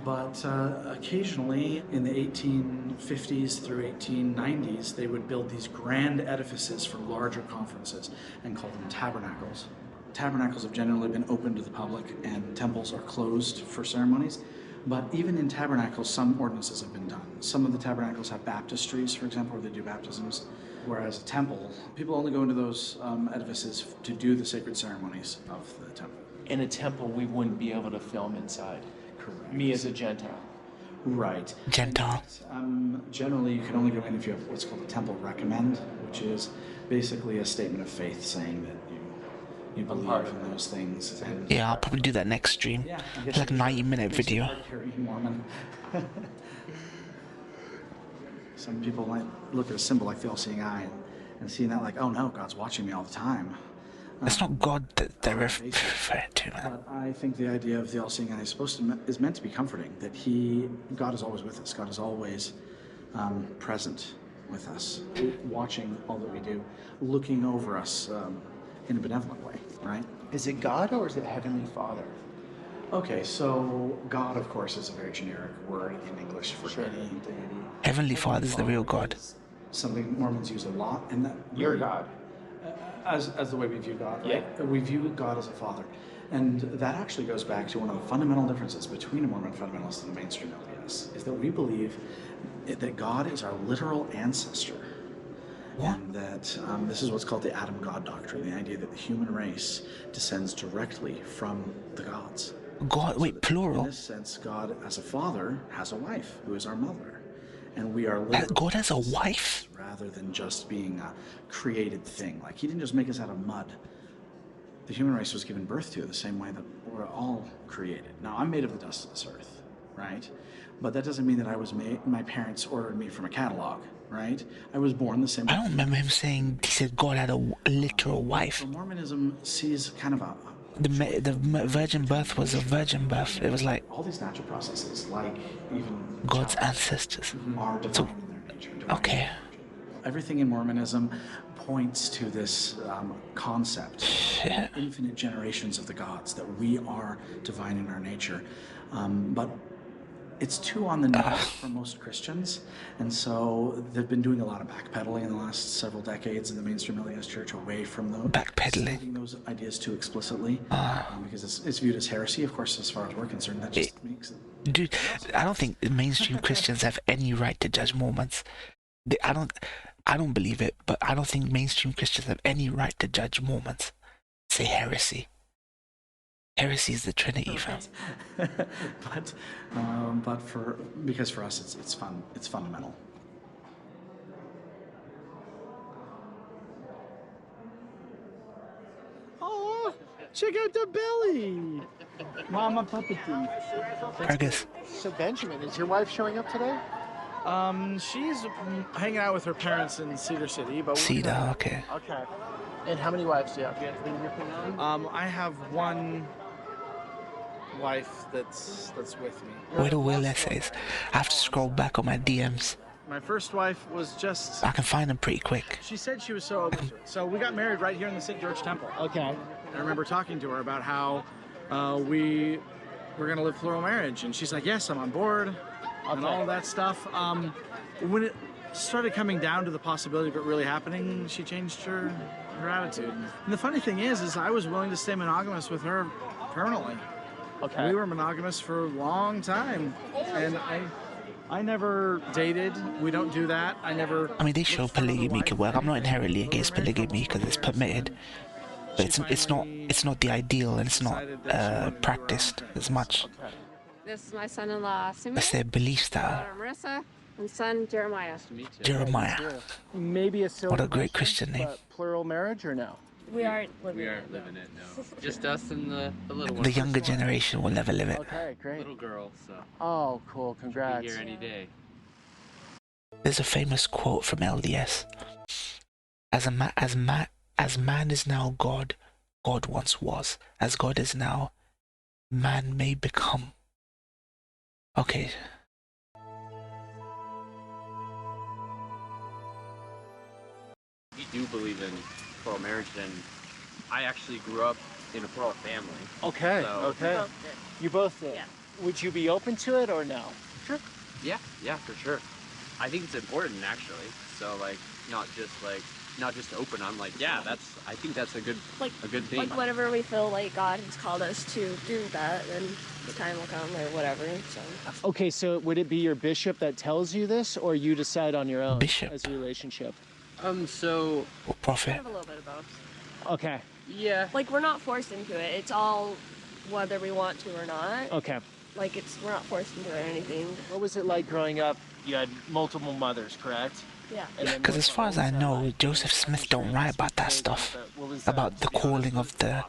G: But occasionally, in the 1850s through 1890s, they would build these grand edifices for larger conferences and call them tabernacles. Tabernacles have generally been open to the public, and temples are closed for ceremonies. But even in tabernacles, some ordinances have been done. Some of the tabernacles have baptistries, for example, where they do baptisms. Whereas a temple, people only go into those edifices to do the sacred ceremonies of the temple.
F: In a temple, we wouldn't be able to film inside.
G: Correct.
F: Me as a Gentile.
G: Right.
A: Gentile.
G: Generally, you can only go in if you have what's called a temple recommend, which is basically a statement of faith saying that you believe in those things. And
A: Yeah, I'll probably do that next stream.
G: Yeah,
A: It's like a 90-minute video.
G: Mormon. Some people might look at a symbol like the all-seeing eye and seeing that like, oh no, God's watching me all the time.
A: It's not God that they're referring to, man.
G: But I think the idea of the all-seeing eye is meant to be comforting. That God is always with us. God is always present with us, watching all that we do, looking over us in a benevolent way. Right?
F: Is it God or is it Heavenly Father?
G: Okay, so God, of course, is a very generic word in English for any deity.
A: Heavenly Father is the real God.
G: Something Mormons use a lot, and that
F: You're God.
G: as the way we view God, right?
F: Yeah.
G: We view God as a father. And that actually goes back to one of the fundamental differences between a Mormon fundamentalist and the mainstream LDS, is that we believe that God is our literal ancestor. And that this is what's called the Adam God doctrine, the idea that the human race descends directly from the gods.
A: God, wait, plural?
G: In this sense, God as a father has a wife who is our mother. And we are
A: God has a wife?
G: Rather than just being a created thing. Like, he didn't just make us out of mud. The human race was given birth to the same way that we're all created. Now, I'm made of the dust of this earth, right? But that doesn't mean that I was made, my parents ordered me from a catalog, right? I was born the same way.
A: I don't remember him saying, he said God had a literal wife.
G: So Mormonism sees kind of a...
A: The virgin birth was a virgin birth. It was like...
G: all these natural processes, like even...
A: God's ancestors.
G: Are divine in their nature.
A: Okay.
G: Everything in Mormonism points to this concept, infinite generations of the gods, that we are divine in our nature. But it's too on the nose for most Christians, and so they've been doing a lot of backpedaling in the last several decades in the mainstream LDS Church away from those stating those ideas too explicitly, because it's viewed as heresy. Of course, as far as we're concerned, that just makes it.
A: Dude, I don't think the mainstream Christians have any right to judge Mormons. I don't believe it, but I don't think mainstream Christians have any right to judge Mormons. Say heresy. Heresy is the Trinity, fam.
G: Because for us it's fun. It's fundamental.
C: Oh, check out the belly, Mama Puppety.
A: Fergus.
F: So Benjamin, is your wife showing up today?
G: She's hanging out with her parents in Cedar City, but
A: Cedar, okay.
F: Okay. And how many wives do you have?
G: I have one wife that's with me.
A: Where the will essays? I have to scroll back on my DMs.
G: My first wife was just...
A: I can find them pretty quick.
G: She said she was so open to it. So we got married right here in the St. George Temple.
F: Okay.
G: I remember talking to her about how we were going to live plural marriage, and she's like, yes, I'm on board, and all that stuff. When it started coming down to the possibility of it really happening, she changed her attitude. And the funny thing is I was willing to stay monogamous with her permanently.
F: Okay.
G: We were monogamous for a long time, and I never dated. We don't do that.
A: I mean, they show polygamy could work. I'm not inherently against polygamy because it's permitted, but it's not the ideal, and it's not practiced as much.
J: This is my son-in-law, Simeon.
A: That's their belief style.
J: Daughter Marissa, and son Jeremiah.
A: Jeremiah.
F: Maybe a silly
A: What a great Christian name.
F: Plural marriage or no?
J: We aren't living
M: it, no. Just us and the little one.
A: The younger generation will never live it.
F: Okay, great.
M: Little girl, so.
F: Oh, cool. Congrats.
M: Be here any day.
A: There's a famous quote from LDS. As man is now God, God once was. As God is now, man may become. Okay.
M: We do believe in plural marriage, and I actually grew up in a plural family.
F: Okay,
M: so.
F: okay. You both did?
J: Yeah.
F: Would you be open to it or no?
M: Sure. Yeah, for sure. I think it's important, actually. So, like, not just open. I'm like, yeah, I think that's a good thing.
J: Like, whenever we feel like God has called us to do that, then the time will come or whatever, so.
F: Okay, so would it be your bishop that tells you this, or you decide on your own
A: Bishop.
F: as a relationship?
M: So...
A: Or prophet.
J: Kind of a little bit of both.
F: Okay.
M: Yeah.
J: Like, we're not forced into it. It's all whether we want to or not.
F: Okay.
J: Like, we're not forced into it or anything.
F: What was it like growing up? You had multiple mothers, correct?
J: Yeah.
A: Because as far as I know, Joseph Smith don't write about that stuff. About the calling of the...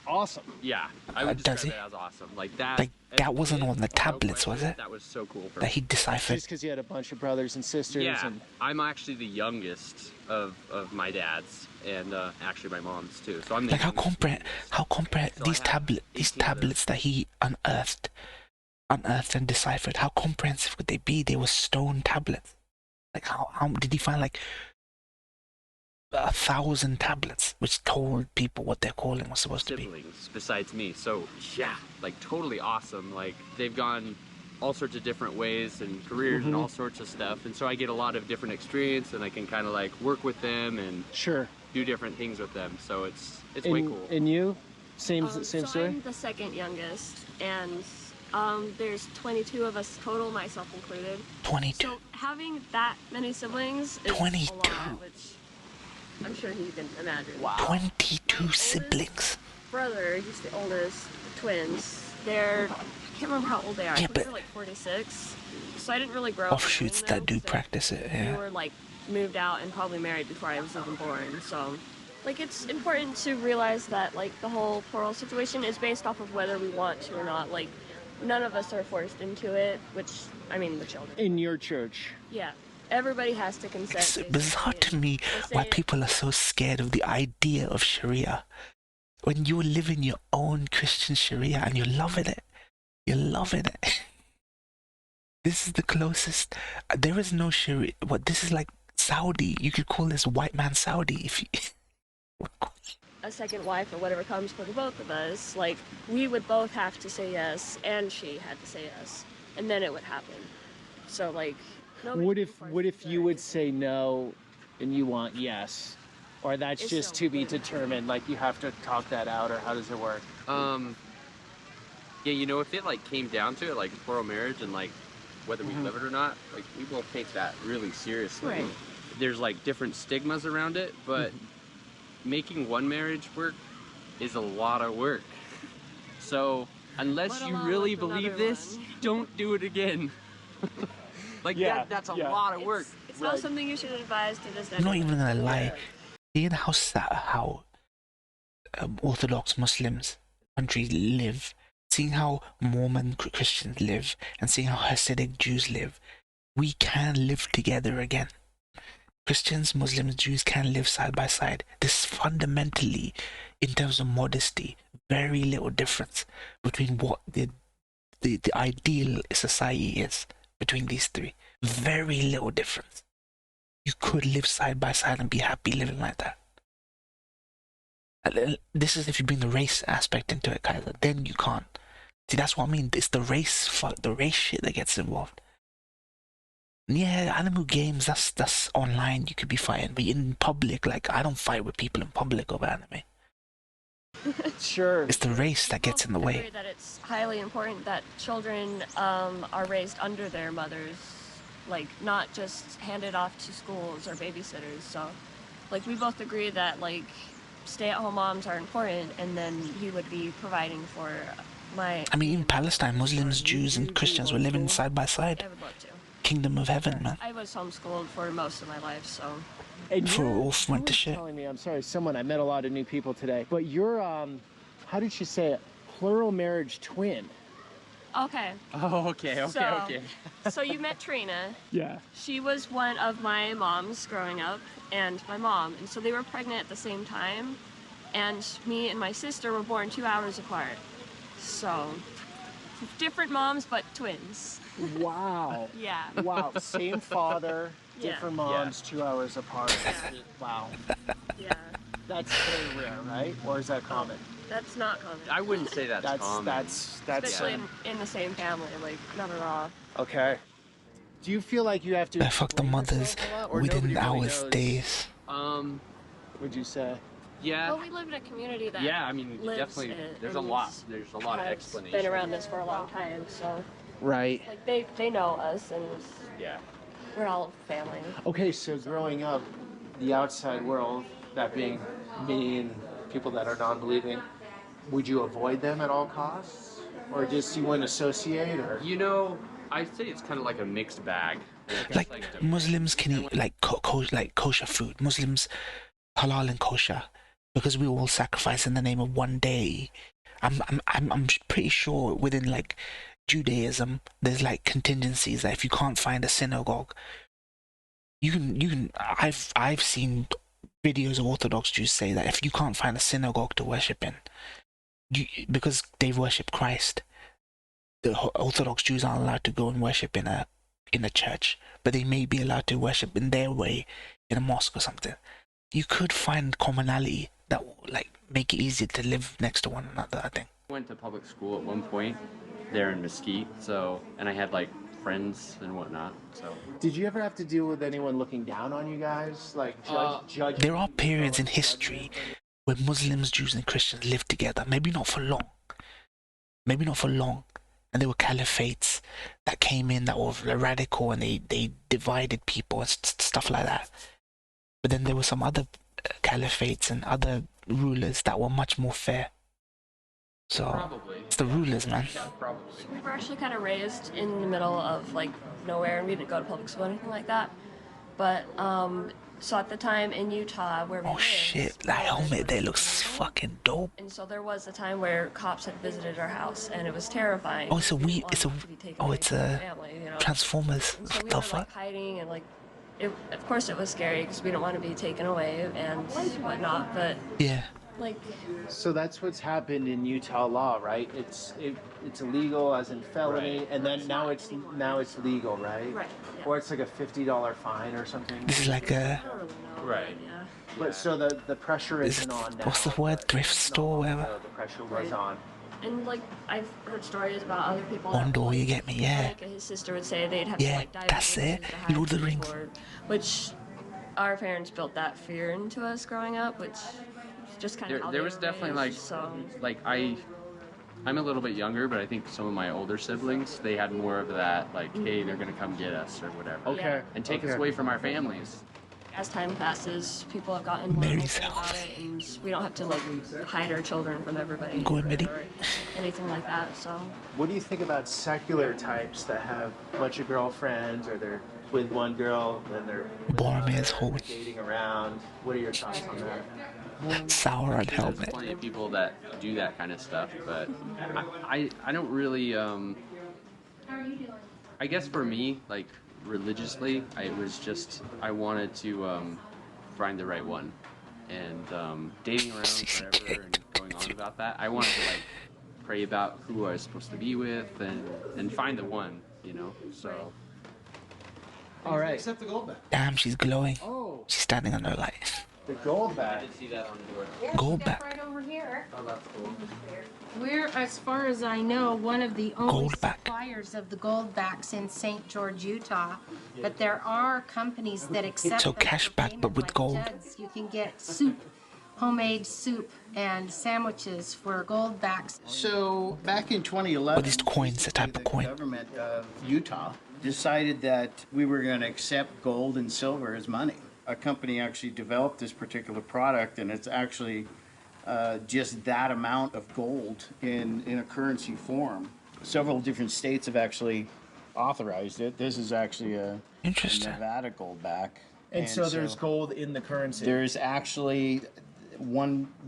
F: Awesome.
M: Yeah, I would
A: does
M: describe
A: he?
M: it as awesome. Like that.
A: Like, that wasn't on the tablets, was it?
M: That was so cool for
A: That
M: me.
A: he deciphered.
F: Just because you had a bunch of brothers and sisters.
M: Yeah,
F: and...
M: I'm actually the youngest of my dad's, and actually my mom's too. So I'm the
A: like how comprehend
M: So
A: these tablets that he unearthed and deciphered. How comprehensive could they be? They were stone tablets. Like how did he find like 1,000 tablets which told people what their calling was supposed to be?
M: Siblings besides me. So yeah, like totally awesome. Like they've gone all sorts of different ways and careers and all sorts of stuff, and so I get a lot of different experience, and I can kind of like work with them and
F: sure
M: do different things with them. So it's way cool.
F: And you? Same
J: So
F: story?
J: I'm the second youngest, and there's 22 of us total, myself included.
A: 22.
J: So having that many siblings is
A: 22.
J: a lot, which I'm sure he can imagine.
F: Wow.
A: 22 siblings.
J: Brother, he's the oldest, the twins. They're, I can't remember how old they are. I think they're like 46. So I didn't really grow up.
A: Offshoots that do practice it,
J: They
A: yeah.
J: were like moved out and probably married before I was even born. So, like, it's important to realize that like the whole plural situation is based off of whether we want to or not. Like, none of us are forced into it. Which, I mean, the children.
F: In your church.
J: Yeah. Everybody has to consent.
A: It's bizarre to me why people are so scared of the idea of Sharia. When you're living your own Christian Sharia and you're loving it. You're loving it. This is the closest. There is no Sharia. What, this is like Saudi. You could call this white man Saudi if you...
J: A second wife or whatever comes for the both of us, like, we would both have to say yes, and she had to say yes. And then it would happen. So, like...
F: What if you would say no and you want yes? Or that's
J: It's
F: just
J: so
F: to be determined, like you have to talk that out, or how does it work?
M: Yeah, you know, if it like came down to it, like plural marriage and like whether we live it or not, like we both take that really seriously.
J: Right.
M: There's like different stigmas around it, but making one marriage work is a lot of work. So unless you really believe this, don't do it again. Like that's a lot of work.
J: It's not something you should advise to just
A: I'm not even gonna lie. Seeing how Orthodox Muslims countries live, seeing how Mormon Christians live, and seeing how Hasidic Jews live, we can live together again. Christians, Muslims, Jews can live side by side. There's fundamentally, in terms of modesty, very little difference between what the ideal society is between these three. Very little difference. You could live side by side and be happy living like that. This is if you bring the race aspect into it, Kaiser. Then you can't. See, that's what I mean. It's the race shit that gets involved. Yeah, anime games, that's online. You could be fighting, but in public, like, I don't fight with people in public over anime.
F: Sure.
A: It's the race that gets in the way.
J: That it's highly important that children are raised under their mothers, like not just handed off to schools or babysitters. So, like, we both agree that like stay-at-home moms are important, and then he would be providing for my.
A: I mean, in Palestine, Muslims, Jews, and Christians were living side by side.
J: I would love to.
A: Kingdom of heaven, man.
J: I was homeschooled for most of my life, so.
F: And
A: for all went to shit.
F: Telling me, I'm sorry, I met a lot of new people today, but you're how did she say it? Plural marriage twin.
J: Okay.
M: Oh, okay.
J: So you met Trina.
F: Yeah.
J: She was one of my moms growing up, and my mom, and so they were pregnant at the same time, and me and my sister were born 2 hours apart. So, different moms, but twins.
F: Wow.
J: Yeah.
F: Wow. Same father, different moms, 2 hours apart.
J: Yeah.
F: Wow.
J: Yeah.
F: That's very rare, right? Or is that common?
J: That's not common.
M: I wouldn't say that's common.
F: That's
J: especially in the same family, like not at all.
F: Okay. Do you feel like you have to?
A: I fucked the mothers within hours, days.
F: Would you say?
M: Yeah.
J: Well, we live in a community that.
M: Yeah, I mean, definitely. There's a lot of explanation.
J: Been around us for a long time, so.
F: Right.
J: Like they know us, and
M: yeah,
J: we're all family.
F: Okay, so growing up, the outside world, that being me and people that are non-believing, would you avoid them at all costs, or just you wouldn't associate, or?
M: You know, I'd say it's kind of like a mixed bag.
A: Like Muslims can eat like kosher food. Muslims halal and kosher because we all sacrifice in the name of one day. I'm pretty sure within like Judaism there's like contingencies that if you can't find a synagogue, you can. I've seen videos of Orthodox Jews say that if you can't find a synagogue to worship in, because they worship Christ, the Orthodox Jews aren't allowed to go and worship in a church, but they may be allowed to worship in their way in a mosque or something. You could find commonality that will like make it easier to live next to one another, I think.
M: I went to public school at one point there in Mesquite, and I had like friends and whatnot. So
F: did you ever have to deal with anyone looking down on you guys, like judging?
A: There are periods in history where Muslims, Jews, and Christians lived together. Maybe not for long. Maybe not for long. And there were caliphates that came in that were radical, and they divided people and stuff like that. But then there were some other caliphates and other rulers that were much more fair. So
M: Probably.
A: it's the rulers, man.
M: Yeah, probably.
J: We were actually kind of raised in the middle of like nowhere, and we didn't go to public school or anything like that. But so at the time in Utah where we lived,
A: Shit, that helmet there looks fucking dope.
J: and so there was a time where cops had visited our house, and it was terrifying.
A: Oh, it's a
J: family, you know?
A: Transformers.
J: And so
A: What
J: we
A: the
J: were
A: fuck?
J: like hiding, and like, of course it was scary because we didn't want to be taken away and whatnot. But
A: yeah,
J: like.
F: So that's what's happened in Utah law, right? It's illegal as in felony,
J: Right.
F: and then now it's legal, right?
J: Right. Yeah.
F: Or it's like a $50 fine or something.
A: This is like a
M: Right.
J: Yeah.
F: But so the pressure isn't on now.
A: what's the word? Thrift store, whatever.
F: The pressure was on.
J: And like I've heard stories about other people.
A: Ondor, you get me? Yeah.
J: Like his sister would say they'd have
A: Yeah,
J: to like dive
A: that's
J: into
A: it.
J: the high
A: Lord of the
J: school
A: Rings.
J: board, which our parents built that fear into us growing up, which is just kind of how
M: There
J: they
M: was
J: were
M: definitely
J: raised, so.
M: like I'm a little bit younger, but I think some of my older siblings, they had more of that, like, hey, they're gonna come get us or whatever.
F: Okay.
M: And take us away from our families.
J: As time passes, people have gotten more open about it, and we don't have to like hide our children from everybody
A: Go ahead, Mitty.
J: or anything like that. So.
F: What do you think about secular types that have a bunch of girlfriends, or they're with one girl and they're
A: Boromir's whole
F: dating around? What are your thoughts on that?
A: sour on
M: There's
A: helmet.
M: plenty of people that do that kind of stuff, but I don't really, I guess for me, like, religiously, I wanted to find the right one, and dating around forever and going on about that, I wanted to like pray about who I was supposed to be with and find the one, you know. So.
F: All right.
G: Except the gold back.
A: Damn, she's glowing.
F: Oh.
A: She's standing on her light.
F: The gold back.
M: I did see that on the door.
A: Gold back.
N: Right over here.
M: Oh, that's cool.
N: We're, as far as I know, one of the only
A: Gold back.
N: suppliers of the gold backs in St. George, Utah. But there are companies that accept
A: So
N: them
A: cash
N: for
A: back,
N: payment,
A: but with
N: like
A: gold.
N: Judd's. You can get soup, homemade soup, and sandwiches for gold backs.
O: So back in 2011,
A: What is coins? A type of coin.
O: the government of Utah decided that we were going to accept gold and silver as money. A company actually developed this particular product, and it's actually just that amount of gold in a currency form. Several different states have actually authorized it. This is actually a Nevada gold back.
F: And so there's gold in the currency.
O: There's actually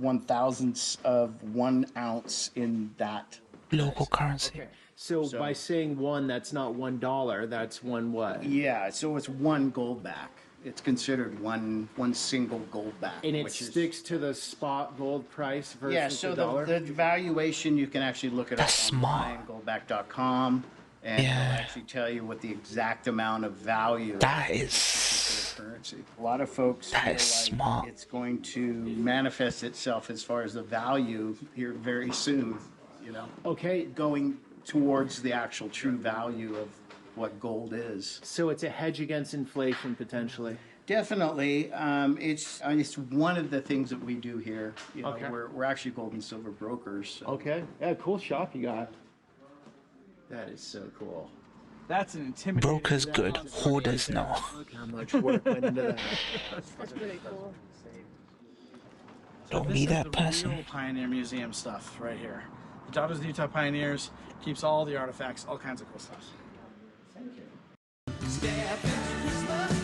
O: 1/1000th of 1 ounce in that
A: local currency.
F: Okay. So by saying one, that's not $1. That's one what?
O: Yeah, so it's one gold back. It's considered one single gold back.
F: And it
O: which is-
F: sticks to the spot gold price versus
O: Yeah, so
F: the dollar?
O: the valuation, you can actually look it
A: That's
O: up online, goldback.com, and
A: Yeah.
O: it'll actually tell you what the exact amount of value
A: That
O: of
A: is.
O: the currency. A lot of folks
A: That
O: feel
A: is
O: like
A: smart.
O: it's going to manifest itself as far as the value here very soon, you know.
F: Okay.
O: Going towards the actual true value of what gold is.
F: So it's a hedge against inflation potentially.
O: Definitely, it's one of the things that we do here. You know,
F: Okay.
O: we're actually gold and silver brokers. So.
F: Okay. Yeah, cool shop you got. That is so cool.
G: That's an intimidating.
A: Brokers good, hoarders no.
F: Look how much work went into that.
J: That's pretty cool.
A: Don't
G: This
A: be
G: is
A: that
G: the
A: person.
G: real Pioneer Museum stuff right here. The Daughters of the Utah Pioneers keeps all the artifacts, all kinds of cool stuff.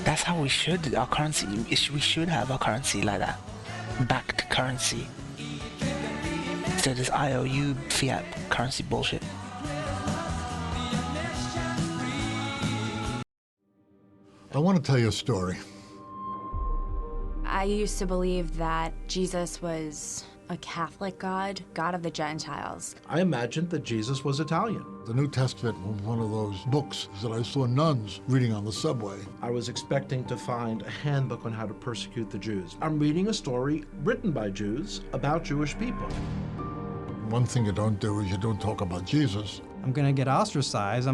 A: That's how we should. Our currency. We should have our currency like that. Backed currency. Instead of this IOU fiat currency bullshit.
P: I want to tell you a story.
Q: I used to believe that Jesus was a Catholic God, God of the Gentiles.
R: I imagined that Jesus was Italian.
P: The New Testament was one of those books that I saw nuns reading on the subway.
R: I was expecting to find a handbook on how to persecute the Jews. I'm reading a story written by Jews about Jewish people.
P: One thing you don't do is you don't talk about Jesus.
S: I'm gonna get ostracized.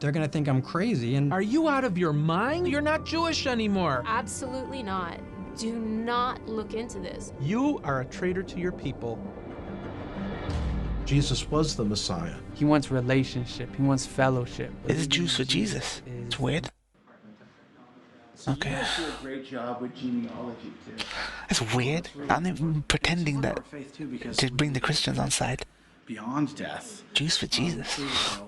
S: They're gonna think I'm crazy. And
T: are you out of your mind? You're not Jewish anymore.
U: Absolutely not.
T: Do not look into this.
R: You are a traitor to your people. Jesus was the Messiah.
U: He wants relationship. He wants fellowship.
A: It's Jews for Jesus. It's weird. Okay.
F: You guys do a great job with genealogy too.
A: It's weird. I'm even pretending that to bring the Christians on side.
G: Beyond death.
A: Jews for Jesus.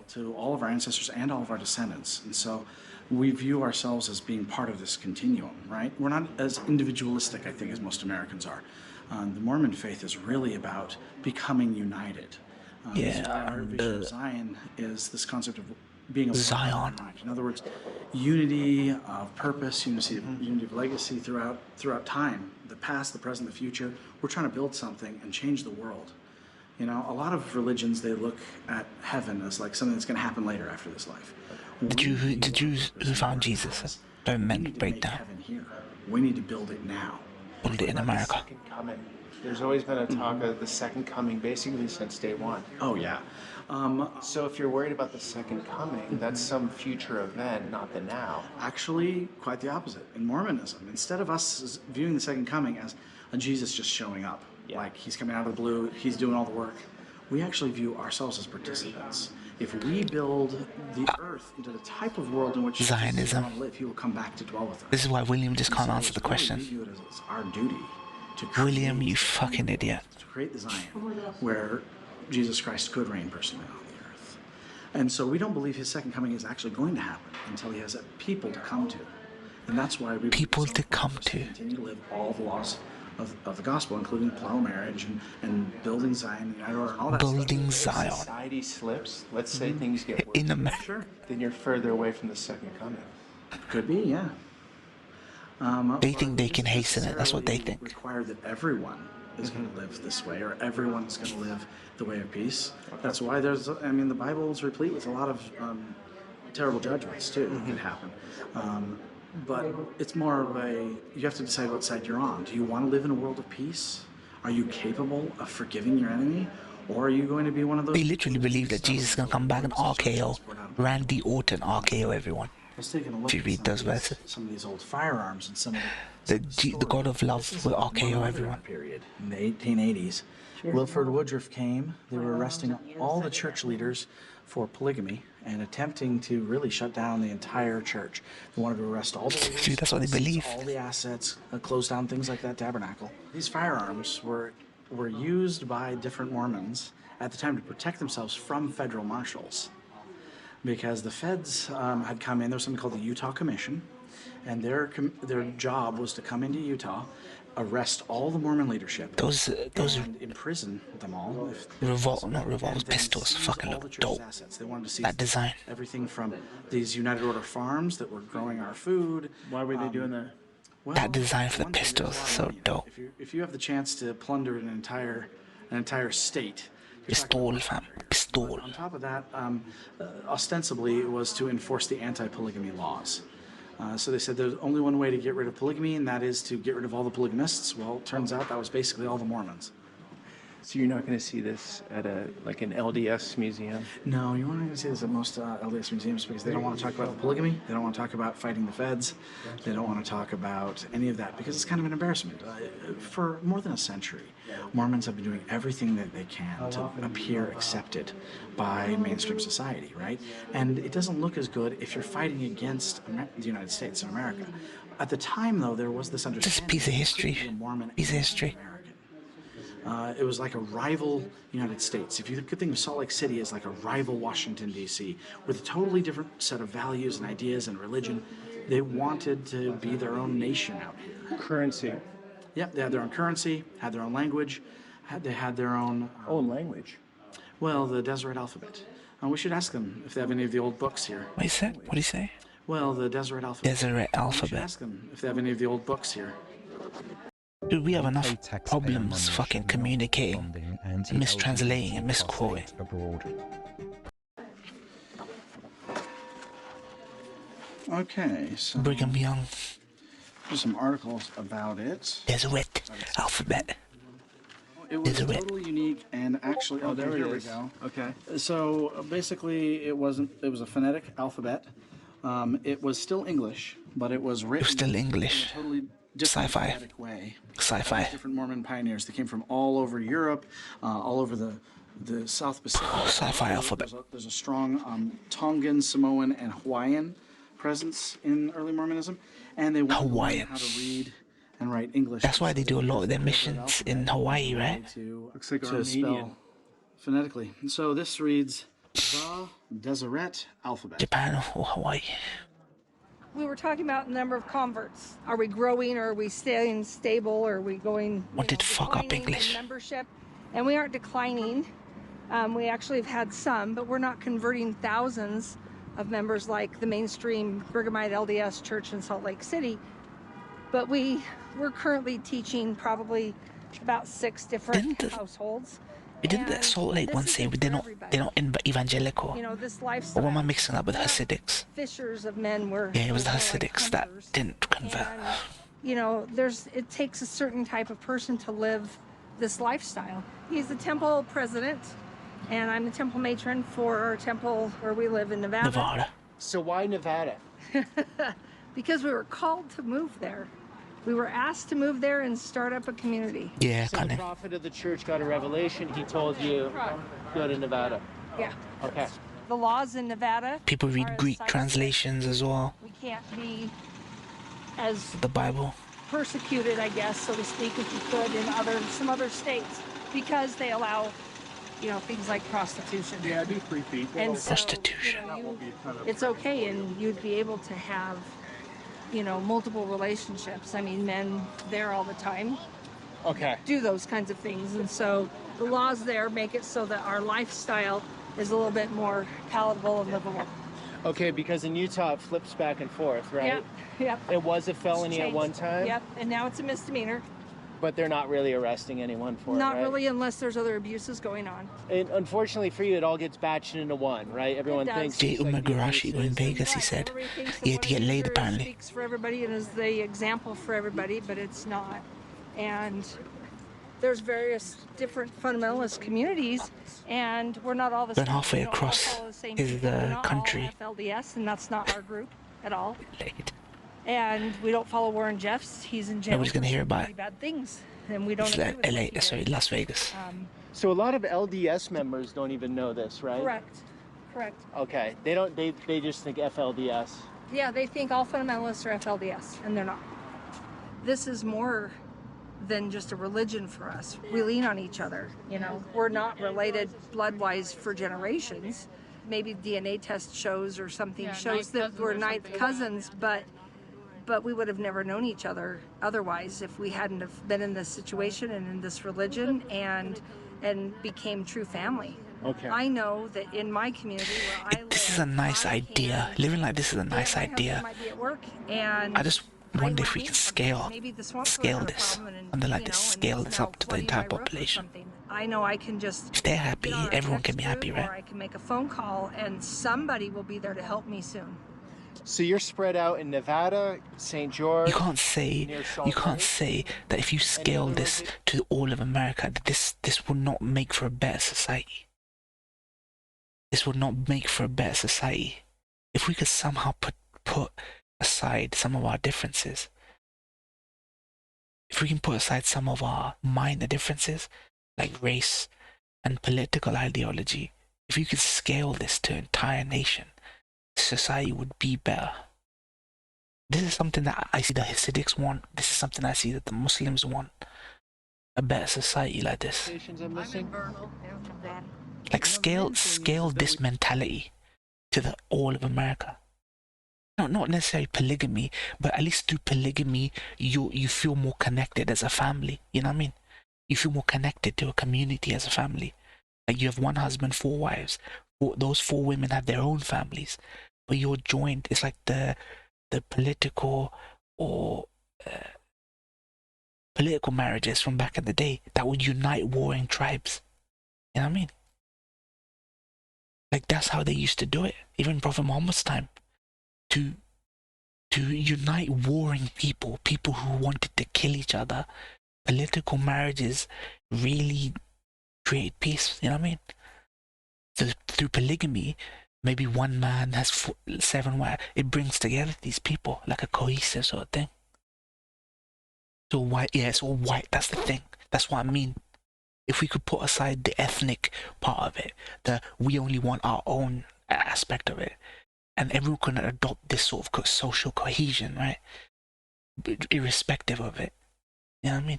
G: To all of our ancestors and all of our descendants. And so we view ourselves as being part of this continuum, right? We're not as individualistic, I think, as most Americans are. The Mormon faith is really about becoming united. Our vision of Zion is this concept of being a
A: Zion.
G: In other words, unity of purpose, unity of legacy throughout time, the past, the present, the future. We're trying to build something and change the world. You know, a lot of religions, they look at heaven as like something that's going to happen later after this life.
A: The Jews who found Jesus don't meant breakdown.
G: We need to build it now.
A: Build it in America.
F: There's always been a talk of the second coming basically since day one.
G: Oh, yeah.
F: So if you're worried about the second coming, that's some future event, not the now.
G: Actually, quite the opposite. In Mormonism, instead of us viewing the second coming as a Jesus just showing up, like he's coming out of the blue, he's doing all the work, we actually view ourselves as participants. If we build the earth into the type of world in which
A: Zionism.
G: Jesus will live, he will come back to dwell with us.
A: This is why William just can't answer the question.
G: We view it as our duty to
A: William, you fucking idiot.
G: To create the Zion where Jesus Christ could reign personally on the earth. And so we don't believe his second coming is actually going to happen until he has a people to come to. And that's why we
A: people to come to
G: continue to live all the laws of the gospel, including plural marriage and building Zion, the United Order, and all that
A: building
G: stuff.
A: Zion.
F: If society slips, let's say things get worse.
A: In America.
G: Sure.
F: Then you're further away from the second coming.
G: Could be, yeah.
A: They think they can hasten it. That's what they think.
G: Require that everyone is going to live this way, or everyone is going to live the way of peace. That's why there's, I mean, the Bible is replete with a lot of terrible judgments too that can happen. But it's more of you have to decide what side you're on. Do you want to live in a world of peace? Are you capable of forgiving your enemy? Or are you going to be one of those?
A: They literally believe that Jesus is going to come back and RKO, Randy Orton RKO everyone.
G: I was taking a look
A: if you read those verses.
G: Some of these old firearms and some of
A: the God of Love will RKO everyone.
G: Period in the 1880s. Sure. Wilford Woodruff came. They were arresting all the church leaders for polygamy and attempting to really shut down the entire church. They wanted to arrest all the leaders,
A: see, that's what they believe.
G: All the assets, close down things like that tabernacle. These firearms were used by different Mormons at the time to protect themselves from federal marshals. Because the feds had come in, there was something called the Utah Commission, and their job was to come into Utah, arrest all the Mormon leadership, and imprison them all.
A: Revolvers, pistols, fucking look dope.
G: They wanted to see
A: that design.
G: Everything from these United Order farms that were growing our food.
F: Why were they doing that?
A: Well, that design for the pistols is so dope.
G: If you have the chance to plunder an entire state.
A: Pistol, fam. Pistol.
G: On top of that, ostensibly it was to enforce the anti-polygamy laws. So they said there's only one way to get rid of polygamy, and that is to get rid of all the polygamists. Well, it turns out that was basically all the Mormons.
F: So you're not going to see this at an LDS museum?
G: No, you're not going to see this at most LDS museums because they don't want to talk about the polygamy. They don't want to talk about fighting the feds. They don't want to talk about any of that because it's kind of an embarrassment. For more than a century, Mormons have been doing everything that they can to appear accepted by mainstream society, right? And it doesn't look as good if you're fighting against the United States and America. At the time, though, there was this understanding.
A: Just a piece of history. Piece of history.
G: It was like a rival United States. If you could think of Salt Lake City as like a rival Washington, D.C., with a totally different set of values and ideas and religion, they wanted to be their own nation out here.
F: Currency.
G: Yep, they had their own currency, had their own language, they had their own...
F: language?
G: Well, the Deseret alphabet. We should ask them if they have any of the old books here.
A: What is that? What do you say?
G: Well, the Deseret alphabet.
A: Deseret alphabet.
G: We should ask them if they have any of the old books here.
A: Dude, we have enough problems fucking communicating, mistranslating and misquoting.
G: Okay, so...
A: Brigham Young.
G: There's some articles about it.
A: Deseret alphabet.
G: It was totally unique and actually... Oh, there we go.
F: Okay.
G: So basically it was a phonetic alphabet. It was still English, but it was written...
A: It was still English.
G: In a totally different
A: Sci-fi.
G: phonetic way.
A: Sci-fi.
G: Different Mormon pioneers. They came from all over Europe, all over the South Pacific.
A: Sci-fi alphabet.
G: There's a strong Tongan, Samoan, and Hawaiian presence in early Mormonism, and they want to learn how to read and write English.
A: That's why they do a lot of their missions in Hawaii, right?
G: Looks like to spell phonetically. And so this reads the Deseret alphabet.
A: Japan or Hawaii.
B: We were talking about the number of converts. Are we growing, or are we staying stable, or are we going?
A: Wanted to fuck up English.
B: Membership, and we aren't declining. We actually have had some, but we're not converting thousands of members like the mainstream Bergamite LDS Church in Salt Lake City. But we're currently teaching probably about 6 different households.
A: We did that Salt Lake one say they're not evangelical.
B: You know, this lifestyle.
A: Or am I mixing up with Hasidics?
B: Fishers of men were.
A: Yeah, it was the Hasidics that didn't convert.
B: And, you know, it takes a certain type of person to live this lifestyle. He's the temple president, and I'm the temple matron for our temple where we live in Nevada.
F: So why Nevada?
B: Because we were called to move there. We were asked to move there and start up a community.
A: Yeah,
F: so the prophet of the church got a revelation. He told you, go to Nevada.
B: Yeah.
F: Okay.
B: The laws in Nevada.
A: People read Greek translations as well.
B: We can't be as
A: the Bible
B: persecuted, I guess, so to speak, if you could, in some other states, because they allow, you know, things like prostitution.
V: Yeah, I do 3 feet.
B: And so,
A: prostitution.
B: You know, it's okay, and you'd be able to have, you know, multiple relationships. I mean, men there all the time.
F: Okay.
B: Do those kinds of things, and so the laws there make it so that our lifestyle is a little bit more palatable and livable.
F: Okay, because in Utah it flips back and forth, right?
B: Yep. Yep.
F: It was a felony at one time.
B: Yep, and now it's a misdemeanor.
F: But they're not really arresting anyone for it,
B: Not
F: right?
B: really, unless there's other abuses going on.
F: And unfortunately for you, it all gets batched into one, right? Everyone thinks.
A: Jay Umagarashi in Vegas, he said. He had to get laid, apparently.
B: Speaks for everybody and is the example for everybody, but it's not. And there's various different fundamentalist communities, and we're not all the same.
A: Then halfway
B: We don't all
A: across
B: follow the same
A: is
B: people. We're
A: the
B: not
A: country.
B: all FLDS, and that's not our group at all.
A: Laid.
B: And we don't follow Warren Jeffs. He's in jail.
A: Nobody's gonna hear about it.
B: Bad things, and we don't.
A: It's
B: agree with
A: LA,
B: what he
A: sorry,
B: did.
A: Las Vegas.
F: So a lot of LDS members don't even know this, right?
B: Correct. Correct.
F: Okay. They don't. They just think FLDS.
B: Yeah, they think all fundamentalists are FLDS, and they're not. This is more than just a religion for us. We lean on each other, you know. We're not related blood-wise for generations. Maybe DNA test shows or something shows that we're ninth cousins, but we would have never known each other otherwise if we hadn't have been in this situation and in this religion and became true family.
A: Okay.
B: I know that in my community where I live,
A: This is a nice idea. Living like this is a nice idea.
B: might be at work, and
A: I just wonder if we can scale this. And then like this, scale this up to the entire population.
B: I know I can just.
A: If they're happy, everyone can be happy,
B: Or
A: right?
B: I can make a phone call, and somebody will be there to help me soon.
F: So you're spread out in Nevada, St. George.
A: You can't say that if you scale this to all of America, that this would not make for a better society. This would not make for a better society. If we could somehow put aside some of our differences, if we can put aside some of our minor differences, like race and political ideology, if you could scale this to an entire nation, society would be better. This is something that I see the Hasidics want. This is something I see that the Muslims want. A better society like this. Like scale this mentality to the all of America. No, not necessarily polygamy, but at least through polygamy, you feel more connected as a family. You know what I mean? You feel more connected to a community as a family. Like you have one husband, 4 wives. Those 4 women have their own families, but you're joined. It's like the political or political marriages from back in the day that would unite warring tribes. You know what I mean? Like that's how they used to do it, even Prophet Muhammad's time. To unite warring people who wanted to kill each other. Political marriages really create peace, you know what I mean? So through polygamy, maybe one man has 7 wives. It brings together these people like a cohesive sort of thing. It's all white. Yeah, it's all white. That's the thing. That's what I mean. If we could put aside the ethnic part of it, we only want our own aspect of it, and everyone can adopt this sort of social cohesion, right? Irrespective of it. You know what I mean?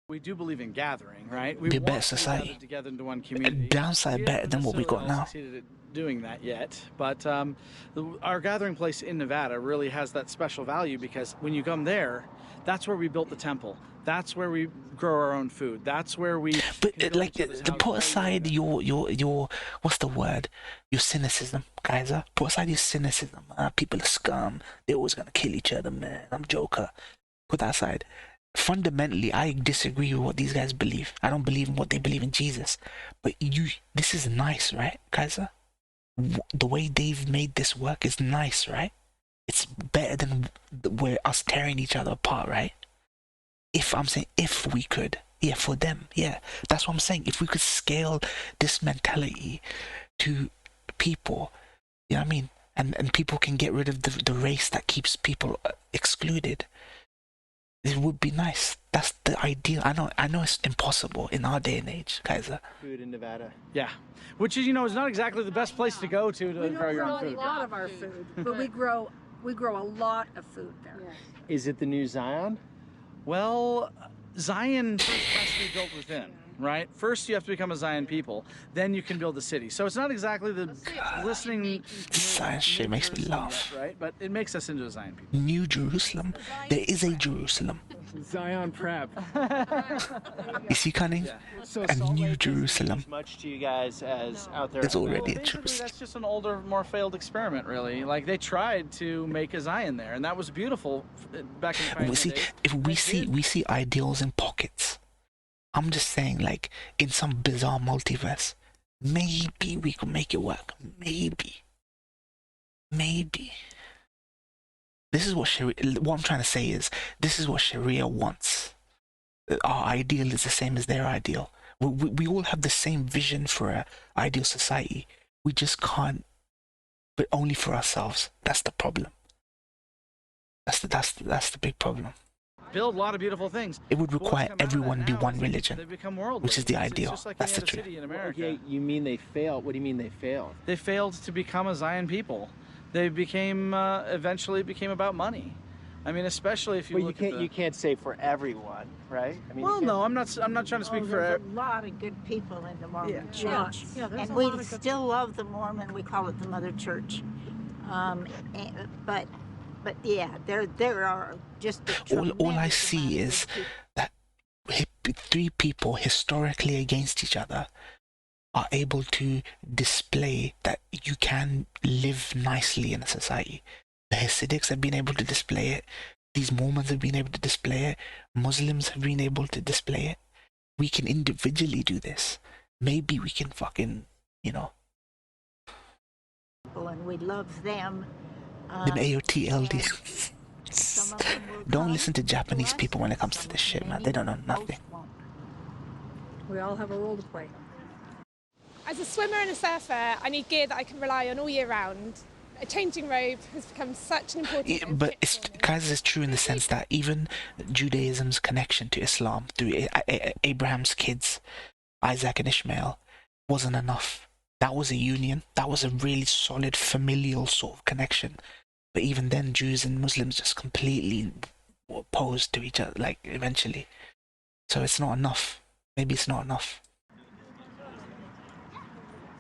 G: We do believe in gathering, right?
A: Be a better
G: want to
A: society.
G: gather together into one community.
A: Downside better than what we got now.
G: Succeeded at doing that yet, but our gathering place in Nevada really has that special value because when you come there, that's where we built the temple. That's where we grow our own food. That's where we.
A: But like, put aside your what's the word? Your cynicism, Kaiser. Put aside your cynicism. People are scum. They're always gonna kill each other, man. I'm Joker. Put that aside. Fundamentally, I disagree with what these guys believe. I don't believe in what they believe in Jesus. But this is nice, right, Kaiser? The way they've made this work is nice, right? It's better than we're us tearing each other apart, right? If we could, yeah, for them, yeah, that's what I'm saying. If we could scale this mentality to people, you know what I mean, and people can get rid of the race that keeps people excluded, it would be nice. That's the ideal. I know it's impossible in our day and age, Kaiser.
F: Food in Nevada.
G: Yeah, which is, is not exactly the best place to go to grow your own food.
B: A lot of our food, but we grow a lot of food there.
F: Is it the new Zion?
G: Well, Zion first has to be built within, right? First you have to become a Zion people, then you can build the city. So it's not exactly the listening.
A: Zion shit makes me laugh.
G: Yet, right? But it makes us into a Zion people.
A: New Jerusalem. There is a Jerusalem.
F: Zion prep.
A: Is he cunning?
F: Yeah. So
A: a New Jerusalem.
F: As much to you guys as out there.
A: There's already a
G: Jerusalem.
A: Jerusalem.
G: That's just an older, more failed experiment, really. Like they tried to make a Zion there, and that was beautiful back in the pioneer days.
A: If we see ideals in pockets. I'm just saying, like in some bizarre multiverse, maybe we could make it work. Maybe. This is what what I'm trying to say is, this is what Sharia wants. Our ideal is the same as their ideal. We all have the same vision for an ideal society. We just can't, but only for ourselves. That's the problem. That's the big problem.
G: Build a lot of beautiful things.
A: It would require everyone be one religion,
G: which
A: is the ideal.
G: Like
A: that's the truth.
F: Okay, you mean they failed? What do you mean they failed?
G: They failed to become a Zion people. They became eventually became about money. I mean, especially if you look at
F: you can't say for everyone, right? I mean,
G: well, no, I'm not trying to speak for.
E: There's a lot of good people in the Mormon Church, and we still love the Mormon. We call it the Mother Church, but yeah, there are just
A: all I see is that three people historically against each other are able to display that you can live nicely in a society. The Hasidics have been able to display it. These Mormons have been able to display it. Muslims have been able to display it. We can individually do this. Maybe we can fucking,
E: and we love them.
A: Them AOT LDs. Don't listen to Japanese people when it comes to this shit, man. They don't know nothing.
B: We all have a role to play.
K: As a swimmer and a surfer, I need gear that I can rely on all year round. A changing robe has become such an important
A: but Kaiser is true in the sense that even Judaism's connection to Islam through Abraham's kids, Isaac and Ishmael, wasn't enough. That was a union. That was a really solid familial sort of connection. But even then, Jews and Muslims just completely opposed to each other, like, eventually. So it's not enough. Maybe it's not enough.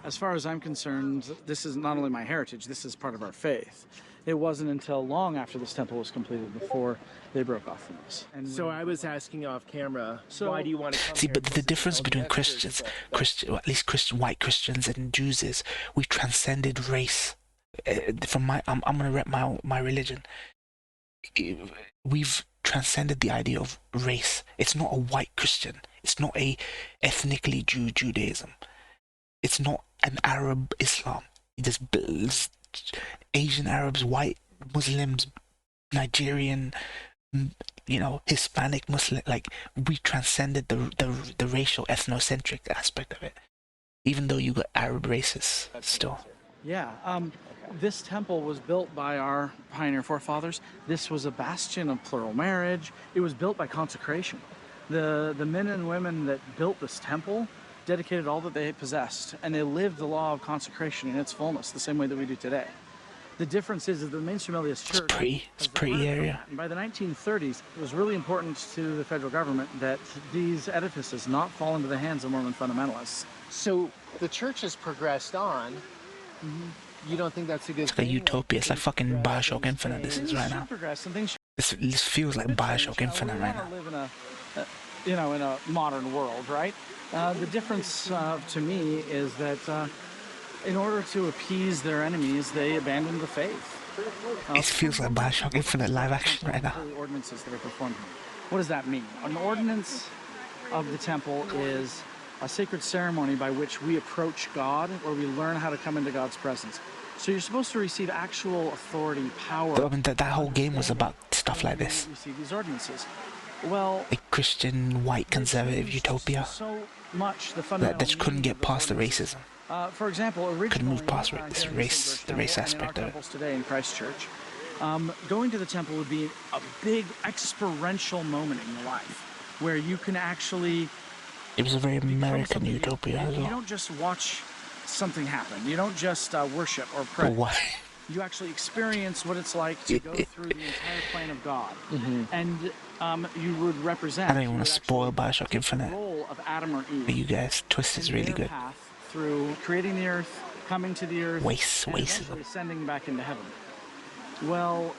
G: As far as I'm concerned, this is not only my heritage, this is part of our faith. It wasn't until long after this temple was completed before they broke off from us.
F: And so I was asking off camera, why do you want to come
A: See,
F: here
A: but the difference between Christians, or at least white Christians and Jews is we transcended race. I'm gonna rep my religion. We've transcended the idea of race. It's not a white Christian. It's not a ethnically Judaism. It's not an Arab Islam. There's Asian Arabs, white Muslims, Nigerian, Hispanic Muslim. Like, we transcended the racial ethnocentric aspect of it. Even though you got Arab races still.
G: Yeah. This temple was built by our pioneer forefathers. This was a bastion of plural marriage. It was built by consecration. The men and women that built this temple dedicated all that they possessed, and they lived the law of consecration in its fullness, the same way that we do today. The difference is that the mainstream LDS Church...
A: It's pretty area.
G: And by the 1930s, it was really important to the federal government that these edifices not fall into the hands of Mormon fundamentalists.
F: So the church has progressed on. You don't think that's a good
A: It's like a utopia. It's like fucking Bioshock Infinite this is right now. This feels like Bioshock Infinite right now.
G: Live in a, in a modern world, right? The difference to me is that in order to appease their enemies, they abandoned the faith.
A: It feels like Bioshock Infinite live action right now.
G: Ordinances that are performed here. What does that mean? An ordinance of the temple is a sacred ceremony by which we approach God, where we learn how to come into God's presence. So you're supposed to receive actual authority, power.
A: I mean, that whole game was about stuff like this.
G: Receive these ordinances. Well,
A: a Christian, white, conservative utopia that just couldn't get past the racism.
G: For example,
A: couldn't move past the race aspect of it.
G: Today in Christchurch, going to the temple would be a big experiential moment in your life, where you can actually.
A: It was a very American utopia as well.
G: You don't just watch something happen. You don't just worship or pray.
A: But why?
G: You actually experience what it's like to go through the entire plan of God, and you would represent.
A: I don't even want to spoil Bioshock Infinite.
G: The role of Adam or Eve.
A: But you guys, twist is really good.
G: Through creating the earth, coming to the earth,
A: and
G: eventually ascending back into heaven. Well,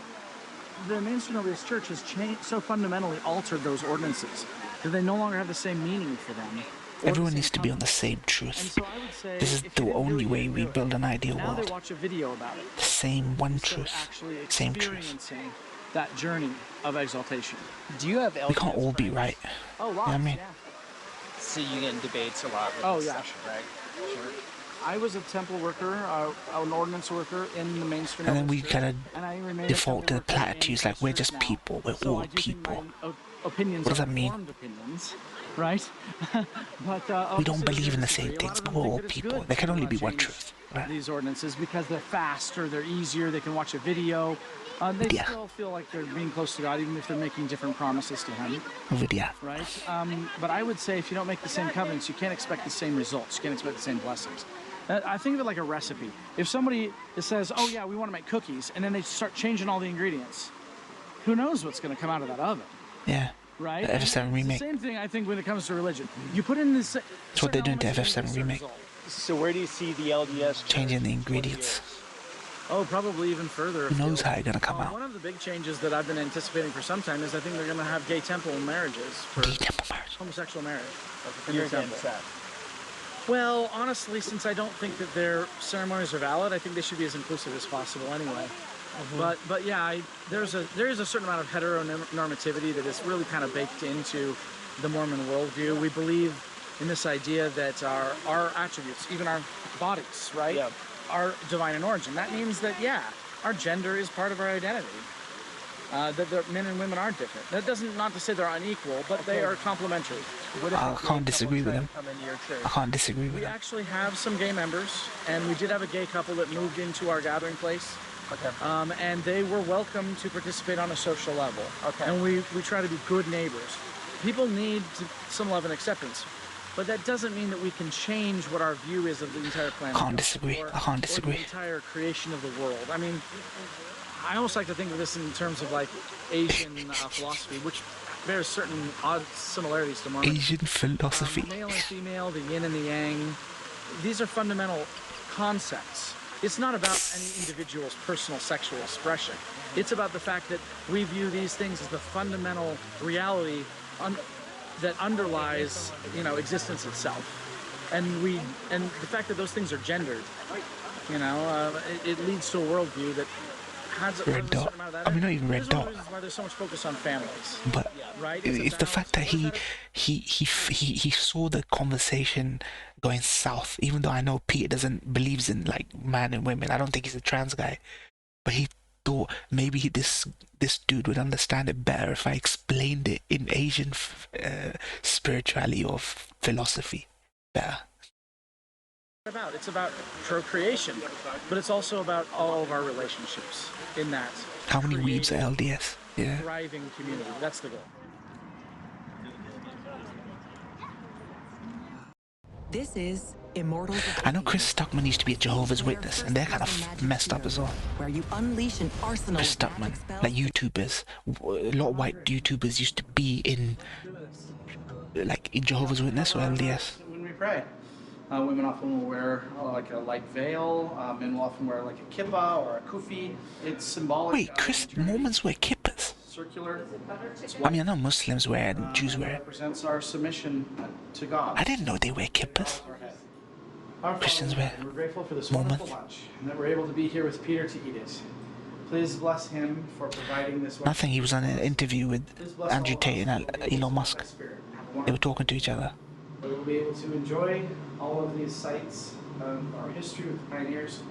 G: the mainstream LDS Church has so fundamentally altered those ordinances that they no longer have the same meaning for them.
A: Everyone needs to be on the same truth. This is the only way we build an ideal world.
G: Now they watch a video about it.
A: The same one truth. Same truth.
G: That journey of exaltation.
F: Do you have LDS
A: we can't all be right.
G: Oh,
A: you know what I mean?
F: So you get in debates a lot with
G: oh,
F: this
G: yeah.
F: session, right? Sure.
G: I was a temple worker, an ordinance worker in the mainstream.
A: And then we kind of default to the platitudes like we're just people, we're all people.
G: Opinions
A: what does that mean?
G: Opinions, right? But
A: we don't believe in the same things, but we're all people. There can only be one truth. Right?
G: These ordinances, because they're faster, they're easier, they can watch a video. They still feel like they're being close to God, even if they're making different promises to Him.
A: Video.
G: Right? But I would say if you don't make the same covenants, you can't expect the same results. You can't expect the same blessings. I think of it like a recipe. If somebody says, oh yeah, we want to make cookies, and then they start changing all the ingredients, who knows what's going to come out of that oven?
A: Yeah.
G: Right?
A: The FF7 remake.
G: The same thing, I think, when it comes to religion. You put in this.
A: That's what they're doing to FF7 remake.
F: So where do you see the LDS
A: changing the ingredients?
G: Oh, probably even further.
A: Who knows how it's gonna come out?
G: One of the big changes that I've been anticipating for some time is I think they're going to have gay temple marriages for homosexual marriage in the temple. Well, honestly, since I don't think that their ceremonies are valid, I think they should be as inclusive as possible anyway. But yeah, there is a certain amount of heteronormativity that is really kind of baked into the Mormon worldview. We believe in this idea that our attributes, even our bodies, right, are divine in origin. That means that our gender is part of our identity. That men and women are different. That doesn't not to say they're unequal, but they are complementary.
A: I can't disagree with them. I can't disagree with them.
G: We actually have some gay members, and we did have a gay couple that moved into our gathering place.
F: Okay.
G: And they were welcome to participate on a social level.
F: Okay.
G: And we try to be good neighbors. People need some love and acceptance. But that doesn't mean that we can change what our view is of the entire planet.
A: I can't disagree. I can't disagree.
G: Or the entire creation of the world. I mean, I almost like to think of this in terms of like Asian philosophy, which bears certain odd similarities to Mormon.
A: Asian philosophy.
G: Male and female, the yin and the yang. These are fundamental concepts. It's not about any individual's personal sexual expression. It's about the fact that we view these things as the fundamental reality that underlies, existence itself. And the fact that those things are gendered, it leads to a worldview that has a certain amount of that.
A: I mean, not even red dot.
G: Why there's so much focus on families.
A: But
G: right?
A: It's the fact that he saw the conversation going south. Even though I know Peter believes in like man and women. I don't think he's a trans guy, but he thought maybe this dude would understand it better if I explained it in Asian spirituality or philosophy better.
G: It's about procreation, but it's also about all of our relationships in that.
A: How many weebs are LDS? Yeah.
G: Thriving community. That's the goal.
D: This is Immortals.
A: I know Chris Stuckman used to be a Jehovah's Witness, and they're kind of messed up as well.
D: Where you unleash an arsenal
A: Chris Stuckman, like YouTubers, a lot of white YouTubers used to be in, like, in Jehovah's Witness or LDS.
G: When we pray, women often will wear like a light veil. Men will often wear like a kippah or a kufi. It's symbolic.
A: Wait, Mormons wear kippahs?
G: Circular.
A: I mean, I know Muslims wear it and Jews wear it.
G: Represents our submission to God.
A: I didn't know they wear kippahs. Christians wear.
G: We're grateful for this
A: Mormons.
G: wonderful lunch and that we're able to be here with Peter to eat it. Please bless him for providing this.
A: Nothing. He was on an interview with Andrew Tate and Elon Musk. They were talking to each other.
G: We will be able to enjoy all of these sites of our history with the pioneers.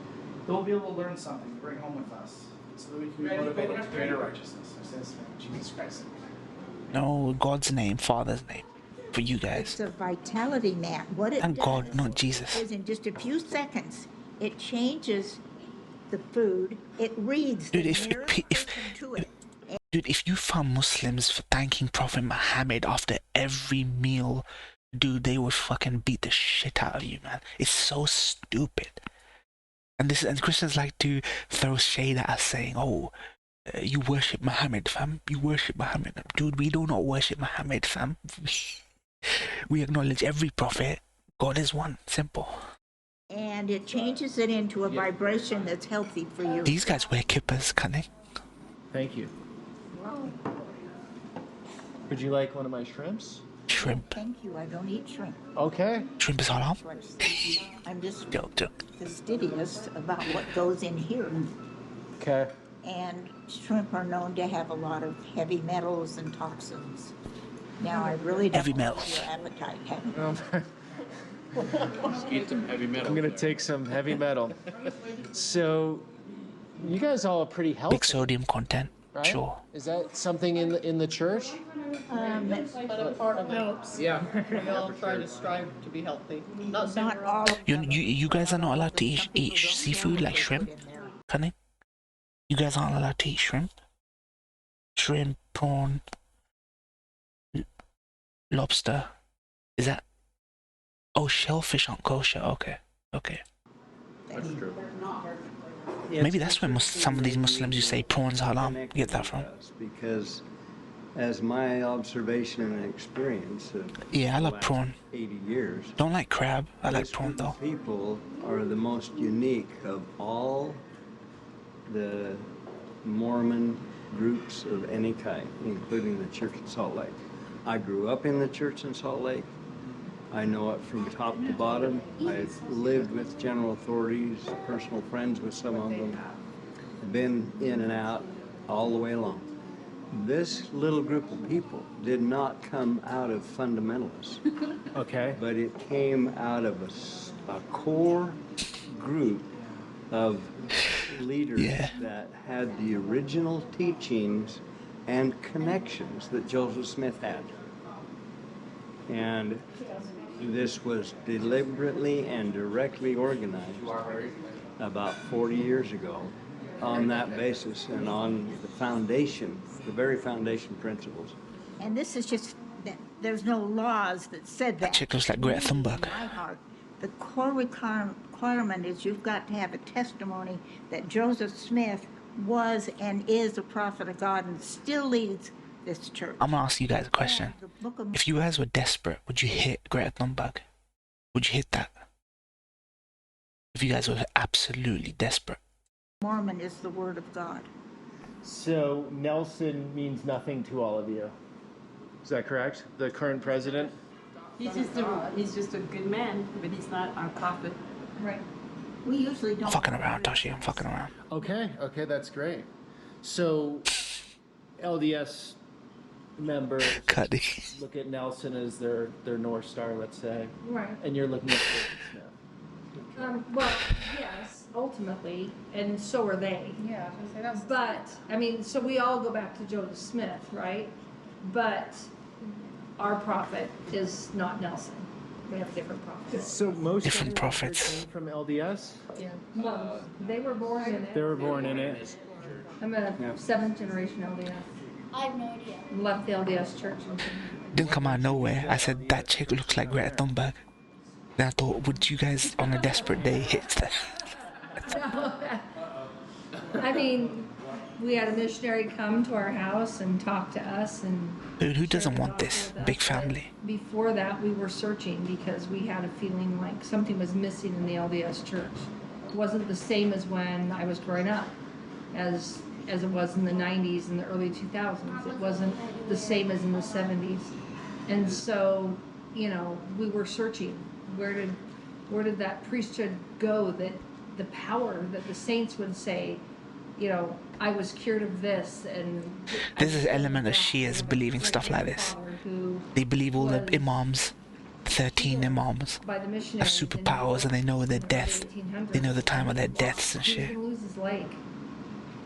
G: We'll be able to learn something to bring home with us, so that we can be motivated to greater righteousness. I say this in Jesus Christ.
A: No, God's name, Father's name, for you guys.
E: It's a vitality map. What it
A: Thank
E: does
A: God, not Jesus.
E: is in just a few seconds, it changes the food. It reads the narrative to it.
A: Dude, if you found Muslims for thanking Prophet Muhammad after every meal, dude, they would fucking beat the shit out of you, man. It's so stupid. And Christians like to throw shade at us saying, oh, you worship Muhammad, fam. You worship Muhammad. Dude, we do not worship Muhammad, fam. We acknowledge every prophet. God is one. Simple.
E: And it changes it into a vibration that's healthy for you.
A: These guys wear kippahs, can't they?
C: Thank you. Would you like one of my shrimps?
A: Shrimp.
E: Thank you. I don't eat shrimp.
C: Okay.
A: Shrimp is halal?
E: I'm just
A: joke.
E: fastidious about what goes in here.
C: Okay.
E: And shrimp are known to have a lot of heavy metals and toxins. Now, I really don't
A: heavy
E: know your appetite.
M: Just eat some heavy metal.
C: I'm gonna take some heavy metal. So, you guys all are pretty healthy.
A: Big sodium content.
C: Right?
A: Sure.
C: Is that something in the church?
I: It's a part of it.
M: Yeah.
I: We all try to strive to be healthy. Not
E: all.
A: You guys are not allowed to eat seafood like shrimp, can they? You guys aren't allowed to eat shrimp? Shrimp, prawn, lobster. Is that... Oh, shellfish aren't kosher. Okay.
C: That's true.
A: Maybe that's where some of these Muslims, you say prawns haram, get that from.
V: Because as my observation and experience of
A: I love prawn.
V: 80 years.
A: Don't like crab. I like prawn though.
V: People are the most unique of all the Mormon groups of any kind, including the Church in Salt Lake. I grew up in the Church in Salt Lake. I know it from top to bottom. I've lived with general authorities, personal friends with some of them, been in and out all the way along. This little group of people did not come out of fundamentalists.
C: Okay.
V: But it came out of a core group of leaders that had the original teachings and connections that Joseph Smith had. And this was deliberately and directly organized about 40 years ago on that basis and on the foundation, the very foundation principles.
E: And this is just, there's no laws that said that.
A: That chick looks like Greta Thunberg.
E: The core requirement is you've got to have a testimony that Joseph Smith was and is a prophet of God and still leads this church.
A: I'm gonna ask you guys a question. If you guys were desperate, would you hit Greta Thunberg? Would you hit that? If you guys were absolutely desperate.
E: Mormon is the word of God.
C: So Nelson means nothing to all of you. Is that correct? The current president?
I: He's just a good man, but he's not our prophet.
E: Right. We usually don't.
A: I'm fucking around, Toshi. I'm fucking around.
C: Okay, that's great. So LDS members look at Nelson as their North Star, let's say.
B: Right.
C: And you're looking at Smith.
B: Well, yes, ultimately, and so are they.
K: Yeah, that's.
B: But I mean, so we all go back to Joseph Smith, right? But our prophet is not Nelson. We have different prophets.
F: So most
A: Different
F: of the
A: prophets.
F: came from LDS.
B: Yeah. Well, they were born in it.
F: They were born in it.
B: I'm a 7th generation LDS.
H: I have no idea.
B: Left the LDS church.
A: Didn't come out of nowhere. I said, that chick looks like Greta Thunberg. Then I thought, would you guys on a desperate day hit that?
B: I mean, we had a missionary come to our house and talk to us, and
A: Dude, who doesn't want this? Big family.
B: before that we were searching because we had a feeling like something was missing in the LDS church. It wasn't the same as when I was growing up, as it was in the 90s and the early 2000s. It wasn't the same as in the 70s. And so, you know, we were searching. Where did that priesthood go, that the power that the saints would say, you know, I was cured of this, and
A: There's this element of Shias believing stuff like this. They believe all the imams, 13 imams, have superpowers and they know their death. They know the time of their deaths and shit.
B: lose his leg.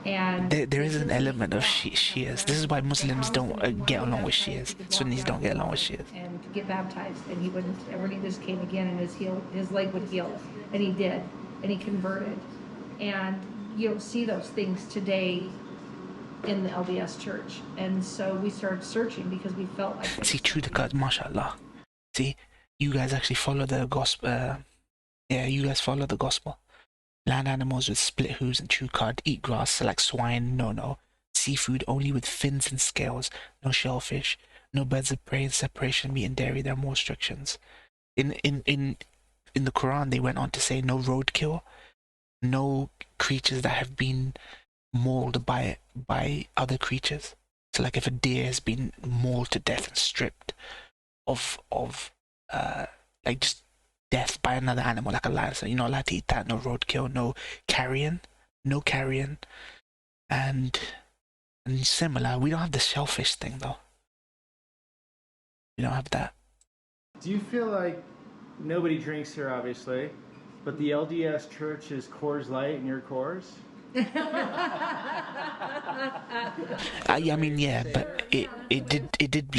B: And
A: There is an element of Shias. This is why Muslims don't get along with Shias. Sunnis don't get along with Shias.
B: and to get baptized, and he wouldn't ever. He just came again, and his leg would heal, and he did, and he converted. And you don't see those things today in the LDS church, and so we started searching because we felt like
A: See, true to God, mashallah. See, you guys actually follow the gospel. You guys follow the gospel. Land animals with split hooves and true cud, eat grass like swine, no. Seafood only with fins and scales, no shellfish, no birds of prey, and separation meat and dairy. There are more restrictions. In the Quran, they went on to say no roadkill, no creatures that have been mauled by other creatures. So like if a deer has been mauled to death and stripped of like just death by another animal like a lion, so you're not allowed to eat that. No roadkill, no carrion, and similar. We don't have the shellfish thing though. We don't have that.
F: Do you feel like nobody drinks here, obviously, but the LDS church is Coors Light and you're Coors?
A: I mean, yeah, but it did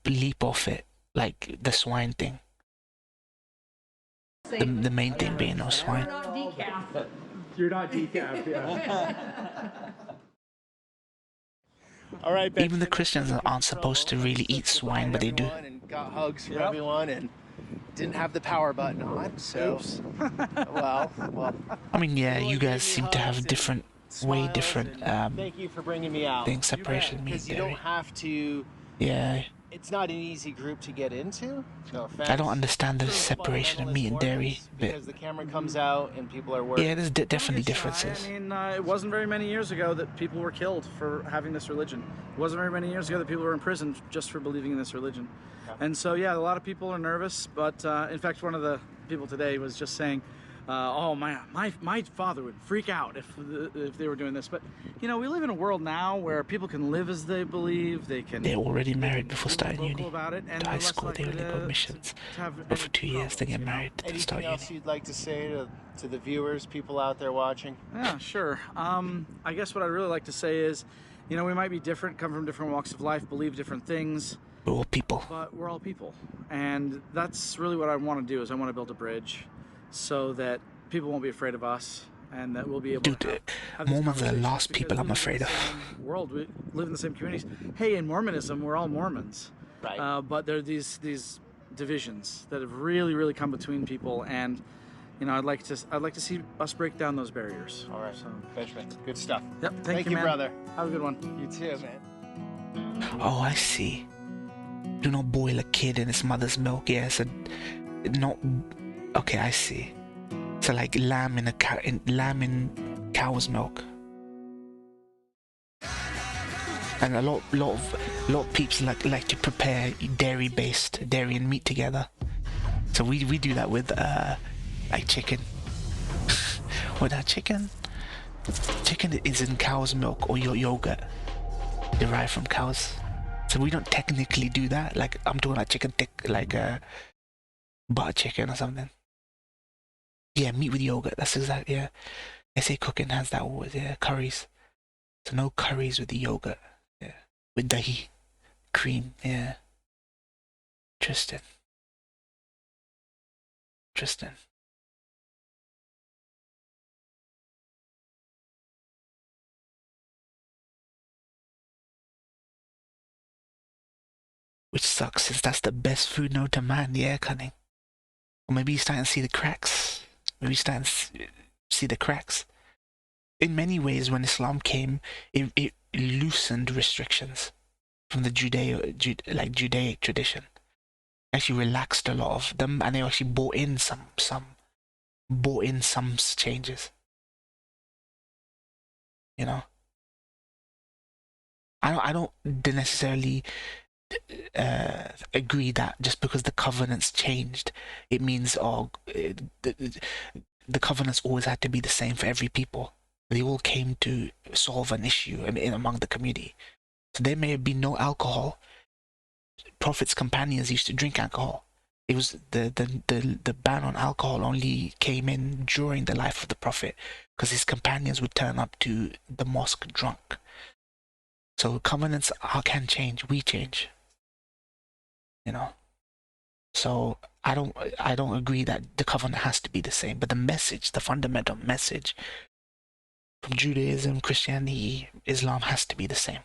A: leap off it, like the swine thing. The main thing being no swine.
F: You're not decaf, yeah. All right, Ben.
A: Even the Christians aren't supposed to really eat swine, but they do.
F: And got hugs from everyone and didn't have the power button on, so well.
A: I mean, yeah, you guys seem to have different, way different
F: thank you for bringing me out.
A: things, separation, meat,
F: Because you
A: dairy.
F: don't have to.
A: Yeah.
F: It's not an easy group to get into. No offense.
A: I don't understand the separation of meat and dairy bit.
F: Because the camera comes out and people are working.
A: Yeah, there's definitely differences.
G: I mean, it wasn't very many years ago that people were killed for having this religion. It wasn't very many years ago that people were imprisoned just for believing in this religion. And so, yeah, a lot of people are nervous. But in fact, one of the people today was just saying, oh, my father would freak out if they were doing this. But, you know, we live in a world now where people can live as they believe. They can.
A: They're already married before starting uni.
G: About it, and
A: To high school, they only go missions. But for 2 years, they get married to start
F: Anything else
A: uni.
F: you'd like to say to the viewers, people out there watching?
G: Yeah, sure. I guess what I'd really like to say is, you know, we might be different, come from different walks of life, believe different things.
A: We're all people.
G: But we're all people. And that's really what I want to do, is I want to build a bridge so that people won't be afraid of us and that we'll be able to have
A: Mormons are the last people I'm afraid of.
G: world. We live in the same communities. Hey, in Mormonism, we're all Mormons.
F: Right.
G: But there are these divisions that have really come between people, and you know, I'd like to see us break down those barriers.
F: All right. So, Benjamin, good stuff.
G: Yep.
F: Thank you,
G: man.
F: brother.
G: Have a good one.
F: You too, man.
A: Oh, I see. Do not boil a kid in its mother's milk. Yeah, so not. Okay, I see. So like lamb in cow's milk. And a lot of peeps like to prepare dairy and meat together. So we do that with like chicken. With our chicken is in cow's milk or yogurt derived from cows. So we don't technically do that. Like I'm talking like chicken thick, like butter chicken or something. Yeah, meat with yogurt. That's exactly, yeah. SA Cooking has that always, yeah. Curries. So no curries with the yogurt. Yeah. With dahi. Cream, yeah. Interesting. Interesting. Which sucks, since that's the best food known to man, yeah, cunning. Or maybe he's starting to see the cracks. Maybe he's starting to see the cracks. In many ways, when Islam came, it loosened restrictions from the Judaic tradition. Actually relaxed a lot of them, and they actually brought in some changes. You know, I don't necessarily agree that just because the covenants changed, it means the covenants always had to be the same for every people. They all came to solve an issue among the community. So there may have been no alcohol. Prophet's companions used to drink alcohol. It was the ban on alcohol only came in during the life of the Prophet, because his companions would turn up to the mosque drunk. So covenants can change. We change. You know. So I don't agree that the covenant has to be the same, but the message, the fundamental message from Judaism, Christianity, Islam has to be the same.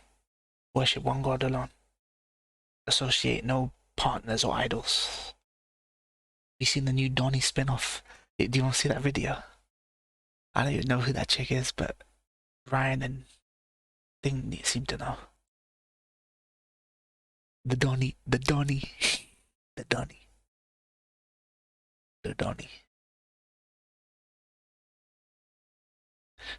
A: Worship one God alone. Associate no partners or idols. You seen the new Donnie spin-off? Do you want to see that video? I don't even know who that chick is, but Ryan and Thing seem to know. The Donnie.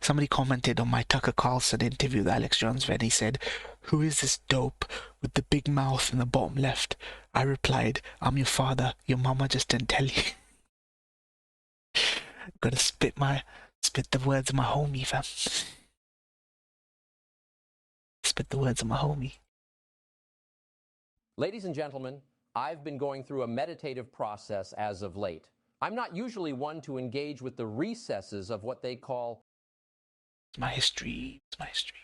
A: Somebody commented on my Tucker Carlson interview with Alex Jones when he said, "Who is this dope with the big mouth in the bottom left?" I replied, "I'm your father. Your mama just didn't tell you." Gotta spit the words of my homie, fam. Spit the words of my homie.
H: Ladies and gentlemen, I've been going through a meditative process as of late. I'm not usually one to engage with the recesses of what they call
A: my history. It's my history.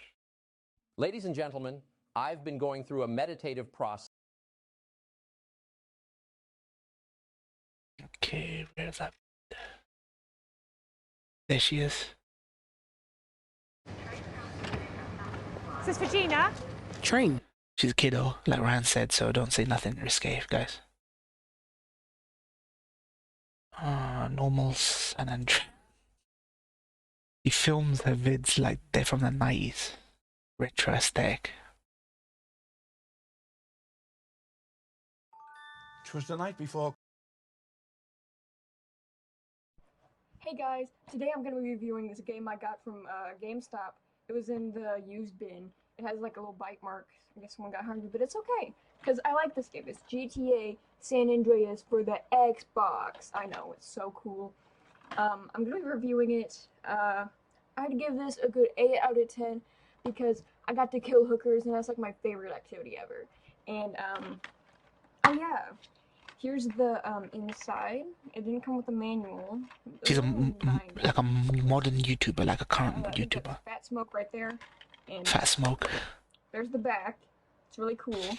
H: Ladies and gentlemen, I've been going through a meditative process.
A: Okay, where's that? There she is.
K: Is this for Gina?
A: Train. She's a kiddo, like Ryan said, so don't say nothing risque, guys. Normal San Andreas. He films her vids like they're from the 90s. Retro aesthetic.
L: Twas the night before.
W: Hey guys, today I'm going to be reviewing this game I got from GameStop. It was in the used bin. It has like a little bite mark. I guess someone got hungry, but it's okay, because I like this game. It's GTA San Andreas for the Xbox. I know, it's so cool. I'm going to be reviewing it. I'd give this a good 8 out of 10, because I got to kill hookers, and that's like my favorite activity ever. And, oh yeah. Here's the inside. It didn't come with a manual.
A: She's like a modern YouTuber, like a current YouTuber.
W: Fat Smoke right there. And
A: Fat Smoke.
W: There's the back. It's really cool.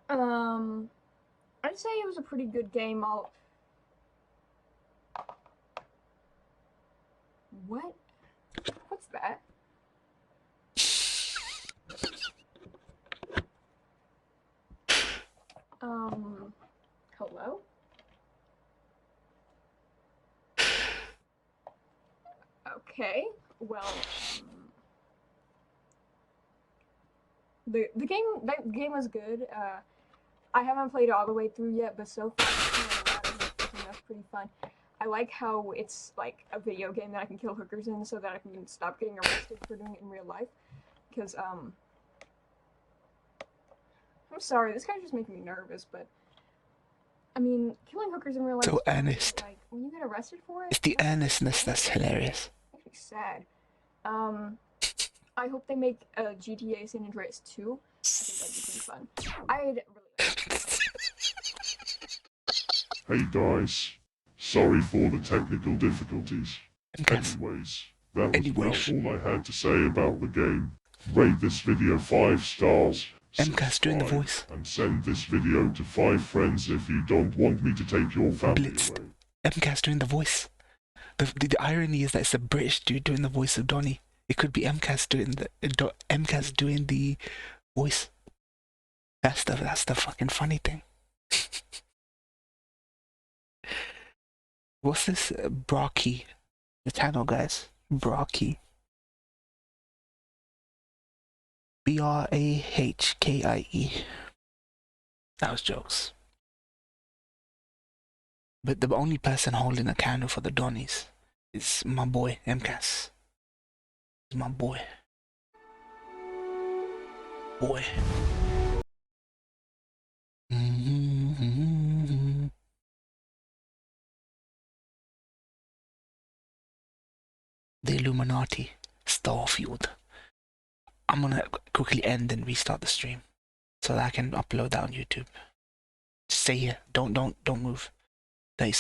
W: I'd say it was a pretty good game. What? What's that? Hello? Okay, well, the game was good. I haven't played it all the way through yet, but so far that's pretty fun. I like how it's like a video game that I can kill hookers in, so that I can stop getting arrested for doing it in real life. Because I'm sorry, this guy's just making me nervous, but I mean, killing hookers in real life.
A: So earnest.
W: Like, when you get arrested for it.
A: It's the earnestness that's hilarious.
W: Makes me sad. I hope they make a GTA San Andreas 2. I think that'd be pretty fun. I'd really.
X: Hey guys, sorry for the technical difficulties. Anyways, that was about all I had to say about the game. Rate this video 5 stars,
A: MCAS doing the voice.
X: and send this video to 5 friends if you don't want me to take your family away.
A: MCAS doing the voice. The irony is that it's a British dude doing the voice of Donnie. It could be MCAS doing the voice. That's the fucking funny thing. What's this Brocky? The channel, guys. Brocky. Brahkie. That was jokes. But the only person holding a candle for the Donnies is my boy MCAS. He's my boy. Boy. The Illuminati. Starfield. I'm gonna quickly end and restart the stream so that I can upload that on YouTube. Just stay here. Don't move. 30